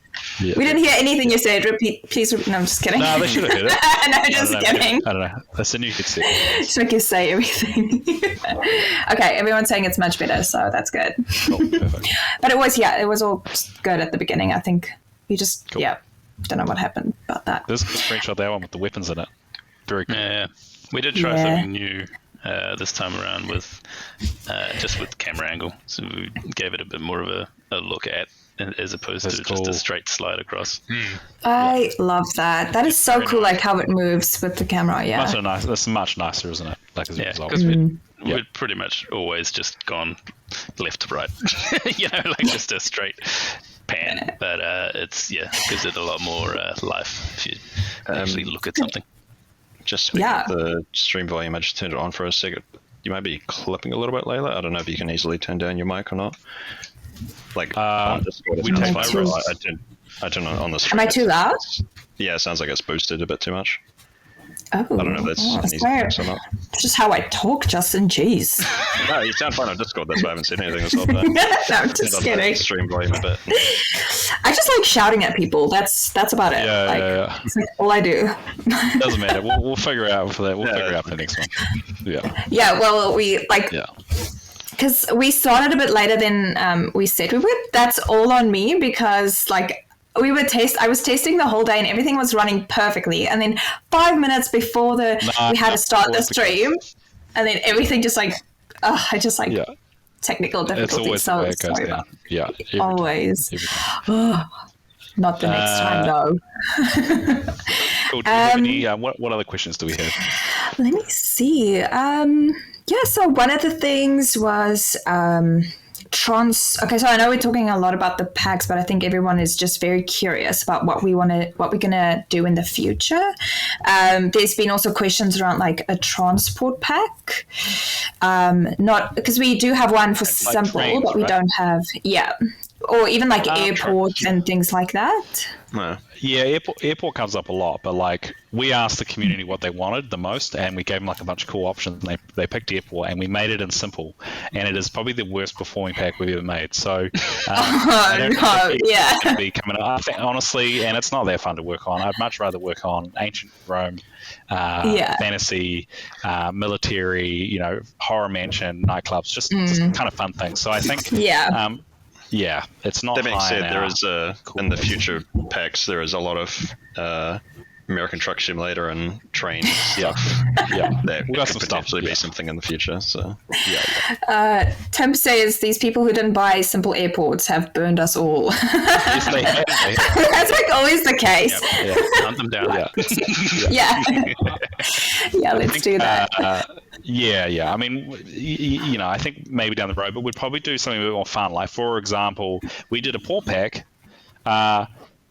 Yeah. We didn't hear anything you said. Repeat, please. No, I'm just kidding. No, they should have heard it. No, just kidding. I don't know. That's a new headset. Just make you say everything. Okay, everyone's saying it's much better, so that's good. Cool, perfect. But it was all good at the beginning. I think we just, don't know what happened about that. There's a screenshot there, one with the weapons in it. Very cool. Yeah, we did try something new this time around with just with camera angle. So we gave it a bit more of a look at, as opposed to just a straight slide across. I love that. That is so cool, like how it moves with the camera. Yeah, that's much nicer, isn't it? Like as a result. Because we'd pretty much always just gone left to right, like just a straight pan. But it gives it a lot more life if you actually look at something. Just speaking of the stream volume, I just turned it on for a second. You might be clipping a little bit, Layla. I don't know if you can easily turn down your mic or not. Like on Discord, I turned on the stream. Am I too loud? Yeah, it sounds like it's boosted a bit too much. Oh, I don't know if that's an easy fix or not. It's just how I talk, Justin. Jeez. No, you sound fine on Discord. That's why I haven't said anything this whole time. No, I'm just kidding. Stream volume a bit. I just like shouting at people. That's about it. Yeah. It's like all I do. Doesn't matter. We'll figure it out for that. We'll figure it out for the next one. Yeah. Yeah, well, we Yeah. because we started a bit later than we said we would. That's all on me because I was tasting the whole day and everything was running perfectly. And then 5 minutes before we had to start the stream, and then everything just technical It's difficulties. always the So way it goes sorry down. about Yeah. every always. time. Not the next time though. Cool. Do you have any, what other questions do we have? Let me see. So one of the things was Okay, so I know we're talking a lot about the packs, but I think everyone is just very curious about what we're gonna do in the future. There's been also questions around like a transport pack, not because we do have one for It's like simple, trains, but we right? don't have or even like Trains. airports and things like that. No. Yeah, airport comes up a lot, but like we asked the community what they wanted the most, and we gave them like a bunch of cool options, and they picked airport, and we made it in simple, and it is probably the worst performing pack we've ever made. So, I don't think it's gonna be coming up. I think honestly, and it's not that fun to work on. I'd much rather work on ancient Rome, fantasy, military, horror mansion, nightclubs, just kind of fun things. So I think, it's not. That being high said, on there our is in the future packs, there is a lot of American Truck Simulator and train stuff. That We got could some stuff, potentially be something in the future. So Temp says these people who didn't buy simple airports have burned us all. Yes, they have. That's like always the case. Hunt them down. Yeah. Yeah, let's do that. I mean, I think maybe down the road, but we'd probably do something a bit more fun. Like, for example, we did a port pack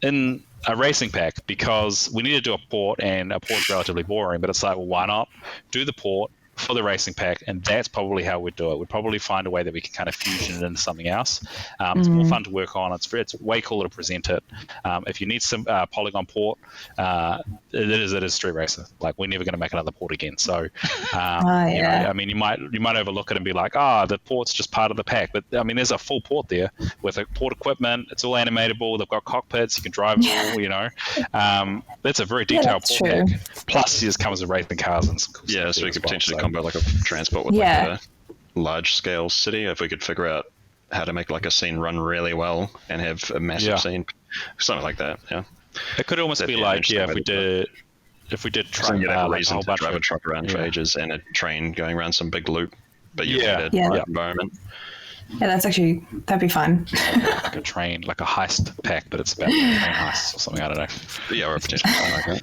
in a racing pack because we need to do a port, and a port's relatively boring, but it's like, well, why not do the port for the racing pack? And that's probably how we'd do it. We'd probably find a way that we can kind of fusion it into something else. It's more fun to work on. It's way cooler to present it. If you need some Polygon port, it is Street Racer. Like, we're never going to make another port again. So, I mean, you might overlook it and be like, the port's just part of the pack. But I mean, there's a full port there with port equipment. It's all animatable. They've got cockpits. You can drive it all. That's a very detailed port pack. Plus, it just comes with racing cars and some cool stuff so we as could well. potentially combo like a transport with like a large scale city if we could figure out how to make like a scene run really well and have a massive scene, something like that. Yeah, it could almost be like if we did so truck, you'd have a like a reason whole to bunch drive a of truck around for ages and a train going around some big loop, but you Yeah. need a environment. Yeah, that'd be fun. like a train, like a heist pack, but it's about train heists or something. I don't know. Yeah, or a potential something like that.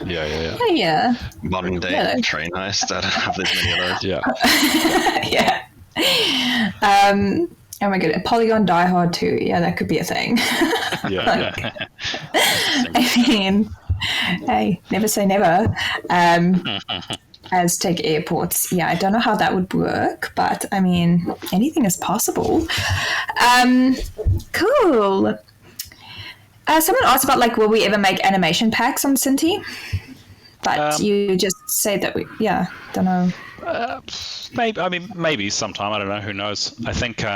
Yeah. Yeah. Modern day train heist. I don't have this many of those. Yeah. Yeah. Oh my god, Polygon Die Hard too. Yeah, that could be a thing. Yeah. I mean, hey, never say never. Aztec airports. Yeah, I don't know how that would work, but I mean, anything is possible. Cool. Someone asked about will we ever make animation packs on Synty? But you just say that don't know. Maybe sometime. I don't know. Who knows? I think, but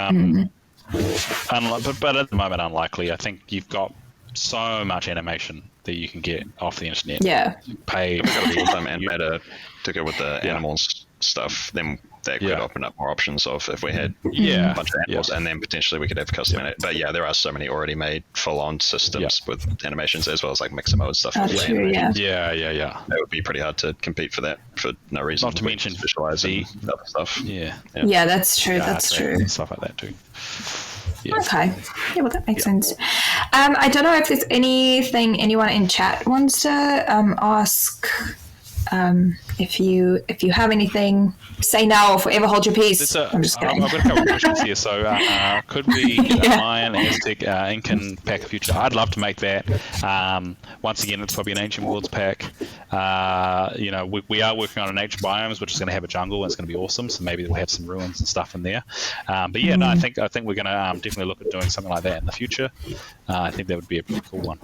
at the moment, unlikely. I think you've got so much animation that you can get off the internet. Yeah. Pay. We've got a full-time animator to go with the animals stuff. Then that could open up more options of if we had a bunch of animals, and then potentially we could have custom animate. But there are so many already made full-on systems with animations as well as like mixer mode stuff. Oh, true, yeah. Yeah. It would be pretty hard to compate for that for no reason. Not to mention visualize and other stuff. Yeah, that's true. That's true. Stuff like that too. Yeah. Okay. Yeah, well, that makes sense. I don't know if there's anything anyone in chat wants to ask if you have anything, say now or forever hold your peace. I'm just kidding. I've got a couple of questions here. So could we get a Mayan, Aztec, Incan pack of future? I'd love to make that. Once again, it's probably an Ancient Worlds pack. We are working on an ancient biomes, which is going to have a jungle, and it's going to be awesome. So maybe we'll have some ruins and stuff in there. But yeah, no, I think we're going to definitely look at doing something like that in the future. I think that would be a pretty cool one.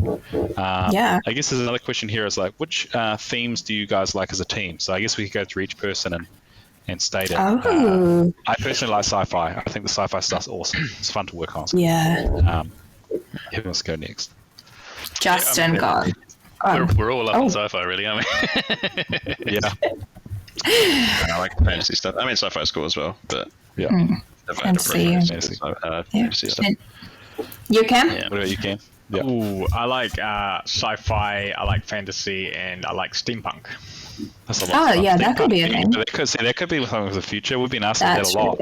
Yeah. I guess there's another question here is like, which themes do you guys like as a team? So I guess we could go through each person and state it. Oh. I personally like sci-fi. I think the sci-fi stuff's awesome. It's fun to work on. Yeah. Who wants to go next? Justin, God. We're all up in sci-fi, really, aren't we? Yeah. I like fantasy stuff. I mean, sci-fi is cool as well, but Yeah. Fantasy. Fantasy stuff. You can? Yeah. What about you, Cam? Yeah. Ooh, I like sci-fi, I like fantasy, and I like steampunk. That's a lot of fun. Yeah, that could be a thing. That could be something for the future. We've been asking that a lot.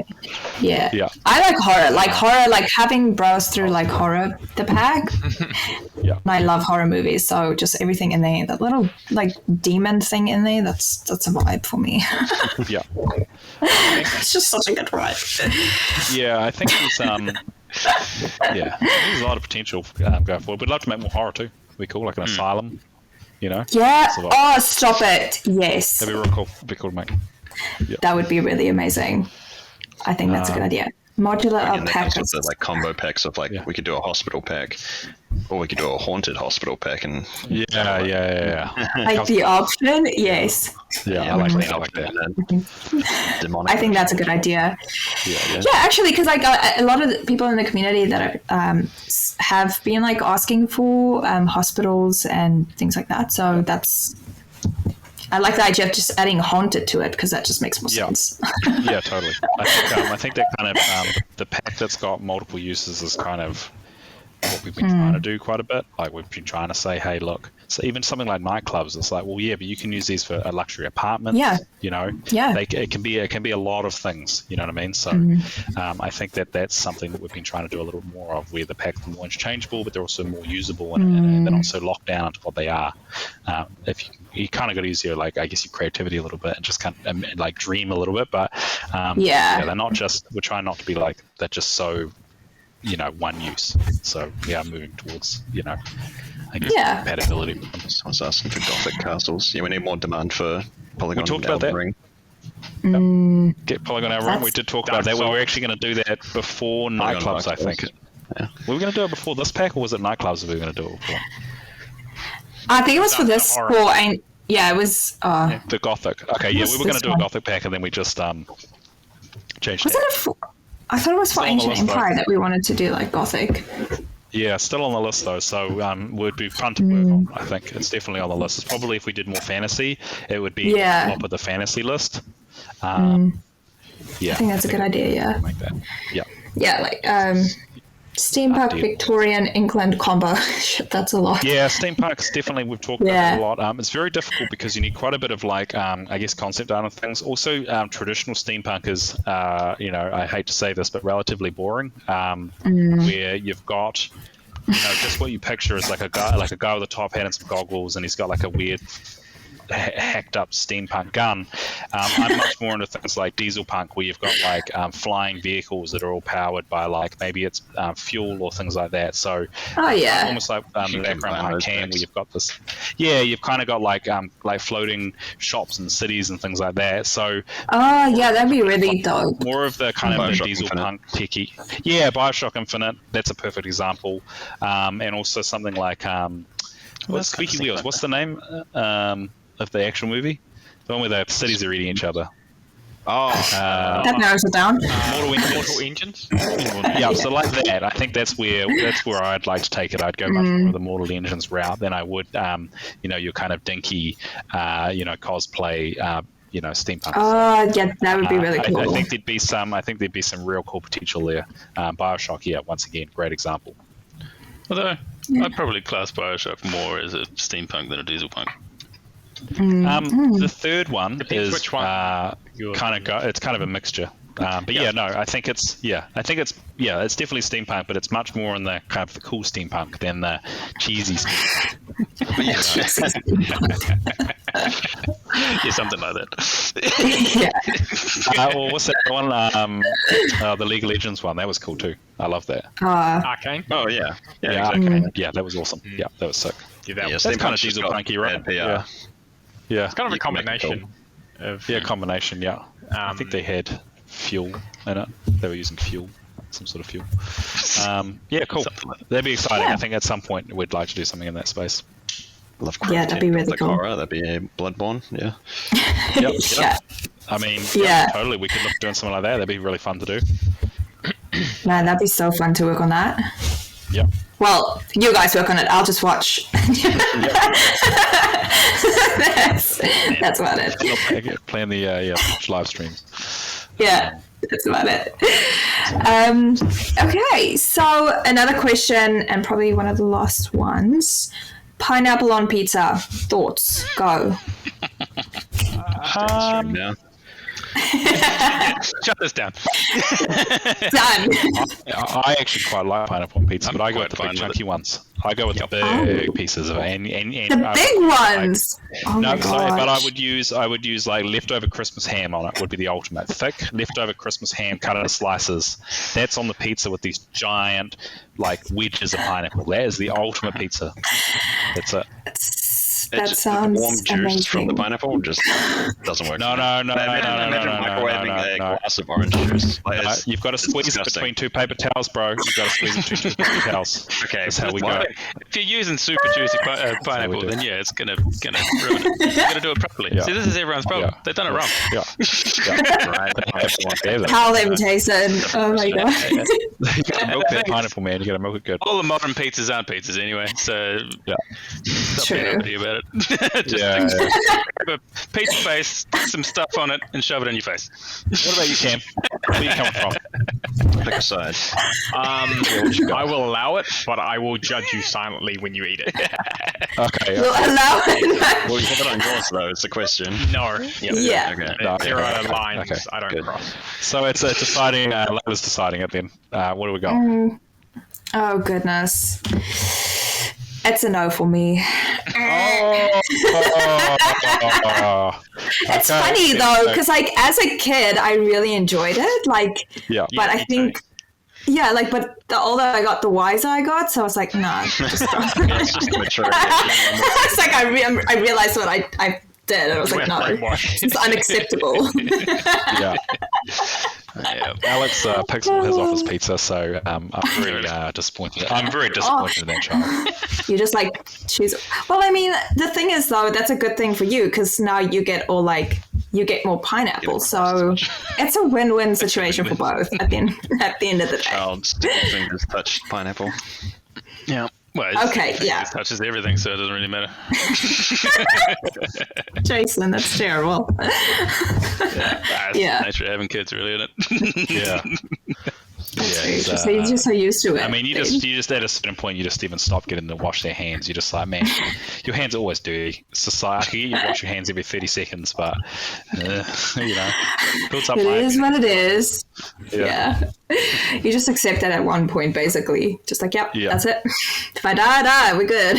Yeah. Yeah. I like horror. Like having browsed through like horror, the pack. Yeah. And I love horror movies, so just everything in there, that little like demon thing in there, that's a vibe for me. Yeah. It's just such a good ride. Yeah, I think there's a lot of potential going forward. We'd love to make more horror too. It'd be cool, like an asylum. Yeah. That's a lot. Oh, stop it. Yes. That'd be real cool. It'd be cool to make. That would be really amazing. I think that's a good idea. Modular And pack. the like combo packs of like we could do a hospital pack, or we could do a haunted hospital pack, and Yeah. Like the option, yes. Yeah, I like that. Demonic. I think that's a good idea. Yeah. Yeah, actually, because like a lot of the people in the community that have been like asking for hospitals and things like that. So I like the idea of just adding haunted to it because that just makes more sense. Yeah, totally. I think that kind of the pack that's got multiple uses is kind of what we've been trying to do quite a bit. Like we've been trying to say, hey, look. So even something like nightclubs, it's like, well, yeah, but you can use these for a luxury apartment. Yeah. You know. Yeah. It can be a lot of things. You know what I mean? So I think that's something that we've been trying to do a little more of, where the packs are more interchangeable, but they're also more usable and they're not so locked down to what they are. If you kind of got to use your, like, I guess, your creativity a little bit and just kind of like dream a little bit, but they're not just. We're trying not to be like they're just so, one use. So we are moving towards, I guess, compatibility with them. Someone's asking for Gothic castles. Yeah, we need more demand for Polygon. We talked about that. Ring. Get Polygon Elden Ring. We did talk about that. We were actually going to do that before nightclubs, I think. Yeah. Were we going to do it before this pack, or was it nightclubs that we were going to do it before? I think it was for this. It was. The Gothic. Okay, yeah, we were going to do a Gothic pack, and then we just changed Wasn't it. it for? I thought it was for Ancient Empire that we wanted to do like Gothic. Yeah, still on the list though, so would be fun to work on. I think it's definitely on the list. It's probably, if we did more fantasy, it would be at the top of the fantasy list. I think that's a good idea. Yeah. Make that. Yeah. Yeah, like steampunk Victorian England combo. Shit, that's a lot. Yeah, steampunk's definitely, we've talked about it a lot. It's very difficult because you need quite a bit of like, I guess, concept art and things. Also, traditional steampunk is, I hate to say this, but relatively boring. Where you've got, just what you picture is like a guy with a top hat and some goggles, and he's got like a weird hacked up steampunk gun. I'm much more into things like diesel punk, where you've got like flying vehicles that are all powered by like maybe it's fuel or things like that. So almost like the background Arcane, where you've got this. Yeah, you've kind of got like floating shops and cities and things like that. So that'd be really dope. More of the kind of the diesel punk techie. Yeah, BioShock Infinite. That's a perfect example. And also something like what's Squeaky Wheels? What's the name? Of the actual movie, the one where the cities are eating each other. That narrows it down. Mortal Engines. Yeah, so like that. I think that's where I'd like to take it. I'd go much more the Mortal Engines route than I would, your kind of dinky, cosplay, steampunk. That would be really cool. I think there'd be some real cool potential there. BioShock, once again, great example. Although I'd probably class BioShock more as a steampunk than a diesel punk. The third one is which one it's kind of a mixture. I think it's definitely steampunk, but it's much more in the kind of the cool steampunk than the cheesy steampunk. Yeah, something like that. Yeah. Or what's that one? The League of Legends one. That was cool too. I love that. Arcane. Oh yeah, Yeah, exactly. Yeah, that was awesome. Yeah, that was sick. Yeah, that Yeah, was That's kind of Steampunk's just diesel got punky, right? bad PR. Yeah, kind of a You can make it combination of combination. Yeah, I think they had fuel in it. They were using fuel, some sort of fuel. Yeah, cool. That'd be exciting. Yeah. I think at some point we'd like to do something in that space. Lovecraft. Yeah, that'd be really like cool. horror. That'd be a Bloodborne. Yeah. Yep. Yeah. I mean, Yeah. totally. We could look at doing something like that. That'd be really fun to do. Man, that'd be so fun to work on that. Yep. Well, you guys work on it. I'll just watch. That's about it. Plan the live stream. Yeah, that's about it. Okay, so another question, and probably one of the last ones. Pineapple on pizza. Thoughts? Go. Yeah. Shut this down. Done. I actually quite like pineapple on pizza, I'm but I go with quite the big fine with chunky ones. I go with the big pieces of it, and The big ones. Oh No, my sorry, but god. I would use like leftover Christmas ham on it. Would be the ultimate. Thick leftover Christmas ham cut into slices. That's on the pizza with these giant like wedges of pineapple. That is the ultimate pizza. That's it. That Just sounds warm juice from the amazing. pineapple just doesn't work. No. Imagine microwaving a glass of orange juice. Like, it's- You've got to it's squeeze it disgusting. between two paper towels, bro. You've got to squeeze it between two paper towels. Okay, That's how we go. If you're using super juicy pineapple, do. then yeah, it's gonna ruin it. You gotta do it properly. Yeah. See, this is everyone's problem. Yeah. They've done it wrong. Yeah. How they've tasted. Oh my god. You gotta milk that pineapple, man. You gotta milk it good. All the modern pizzas aren't pizzas anyway, so Yeah. stop being True. uppity about it. Just Yeah. grab a pizza face, stick some stuff on it, and shove it in your face. What about you, Cam? Where are you coming from? Pick a side. I will allow it, but I will judge you silently when you eat it. Okay. You'll allow it. Well, you have it on yours though. It's the question. No. Yeah. Okay. No, There are lines Okay, I don't good. cross. So it's deciding. Lola's deciding it then. What do we got? Oh goodness. It's a no for me. It's funny though, because like as a kid, I really enjoyed it. Like, Yeah. but I think, yeah, like, but the older I got, the wiser I got. So I was like, nah, just don't. It's just mature. It's like I realized what I did. I was like, no, it's unacceptable. Yeah. Yeah. Alex picks up his office pizza, so I'm really disappointed. I'm very disappointed in that child. You just like choose. Well, I mean, the thing is though, that's a good thing for you because now you get all like you get more pineapple. So it's a win-win situation for both at the end of the day. Child's sticky fingers touched pineapple. Yeah. Well, Okay, yeah. It touches everything, so it doesn't really matter. Jason, that's terrible. It's Yeah. the nature of having kids, really, isn't it? Yeah. You're just so used to it. I mean, you just at a certain point, you just even stop getting to wash their hands. You're just like, man, your hands are always dirty. It's just like, I can get you to wash your hands every 30 seconds, but, builds up It my is what it is. Yeah. Yeah. You just accept that at one point, basically. Just like, yep, Yeah. that's it. If I die, we're good.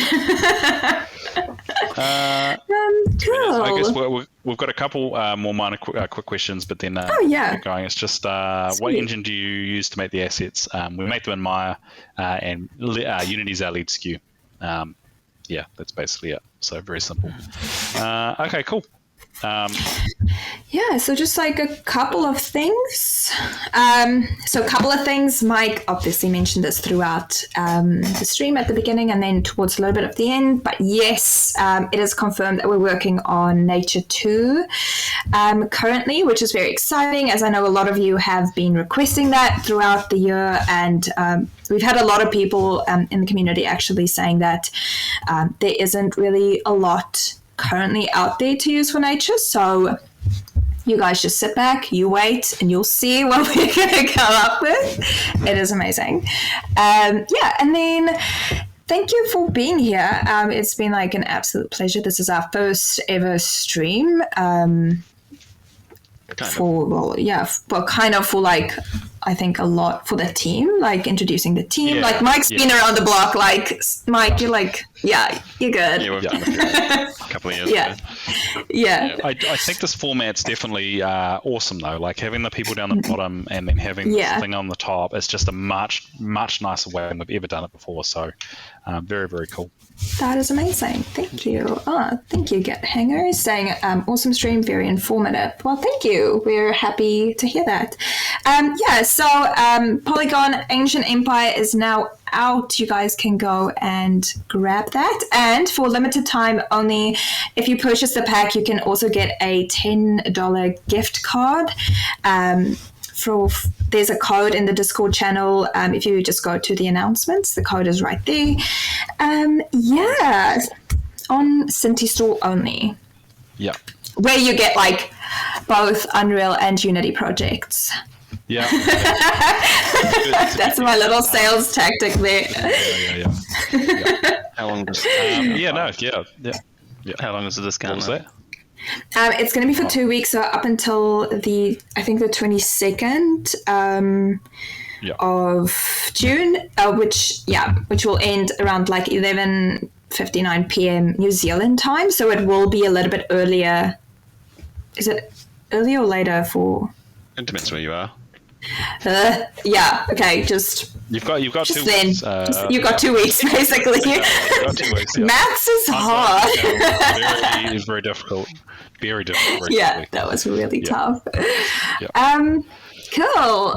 Cool. I guess we've got a couple more minor quick questions, but then yeah. keep going. It's just what Sweet. engine do you use to make the assets? We make them in Maya, and Unity's our lead SKU. Yeah, that's basically it. So very simple. Okay, cool. Yeah, so just like a couple of things. Mike obviously mentioned this throughout the stream at the beginning and then towards a little bit of the end. But yes, it is confirmed that we're working on Nature 2 currently, which is very exciting, as I know a lot of you have been requesting that throughout the year. And we've had a lot of people in the community actually saying that there isn't really a lot currently out there to use for nature, so you guys just sit back, you wait, and you'll see what we're going to come up with. It is amazing. And then thank you for being here. It's been like an absolute pleasure. This is our first ever stream for like I think a lot for the team, like introducing the team. Yeah, like Mike's been around the block. Like Mike, you're like Yeah, you're good. Yeah, we've done a couple of years Yeah. ago. Yeah. I think this format's definitely awesome though. Like having the people down the bottom and then having Yeah. this thing on the top is just a much nicer way than we've ever done it before. So very, very cool. That is amazing. Thank you. Thank you, Get Hanger, saying awesome stream, very informative. Well, thank you. We're happy to hear that. So Polygon Ancient Empire is now out. You guys can go and grab that. And for limited time only, if you purchase the pack, you can also get a $10 gift card. There's a code in the Discord channel. If you just go to the announcements, the code is right there. On Synty Store only, Yeah. where you get like both Unreal and Unity projects. Yeah. That's my little sales tactic there. Yeah. How long does Yeah. How long is the discount? What was that? It's going to be for 2 weeks, so up until the 22nd of June, which will end around like 11:59 p.m. New Zealand time. So it will be a little bit earlier. Is it earlier or later for? It depends where you are. Okay, just You've got 2 then. weeks. You've got 2 weeks basically. You've got 2 weeks. Yeah. Maths is hard. It's very difficult. Very difficult. Yeah, that was really tough. Yeah. Cool.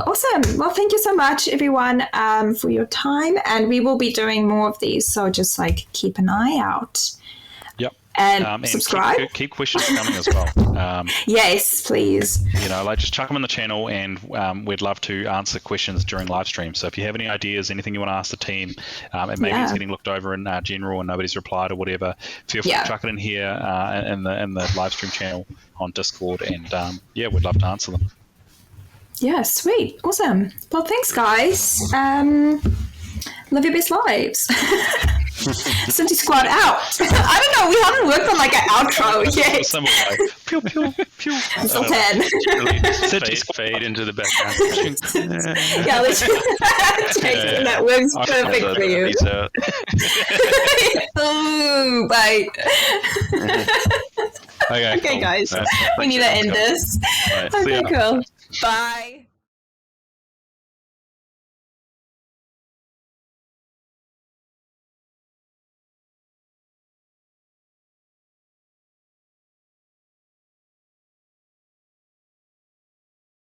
Awesome. Well, thank you so much, everyone, for your time. And we will be doing more of these. So just like keep an eye out. Yep. And subscribe. Keep questions coming as well. Yes, please. Just chuck them in the channel, and we'd love to answer questions during live stream. So if you have any ideas, anything you want to ask the team, and maybe it's getting looked over in general and nobody's replied or whatever, feel free to chuck it in here in the live stream channel on Discord, and we'd love to answer them. Yeah, sweet. Awesome. Well, thanks, guys. Live your best lives. Synty Squad out. I don't know. We haven't worked on like an outro yet. Pew, pew, pew. Sultan. Fade into the background. Yeah, let's Jason, that works perfect for you. Oh, bye. Okay, cool. guys. Right, We need to end this. Right, Okay, cool. Bye.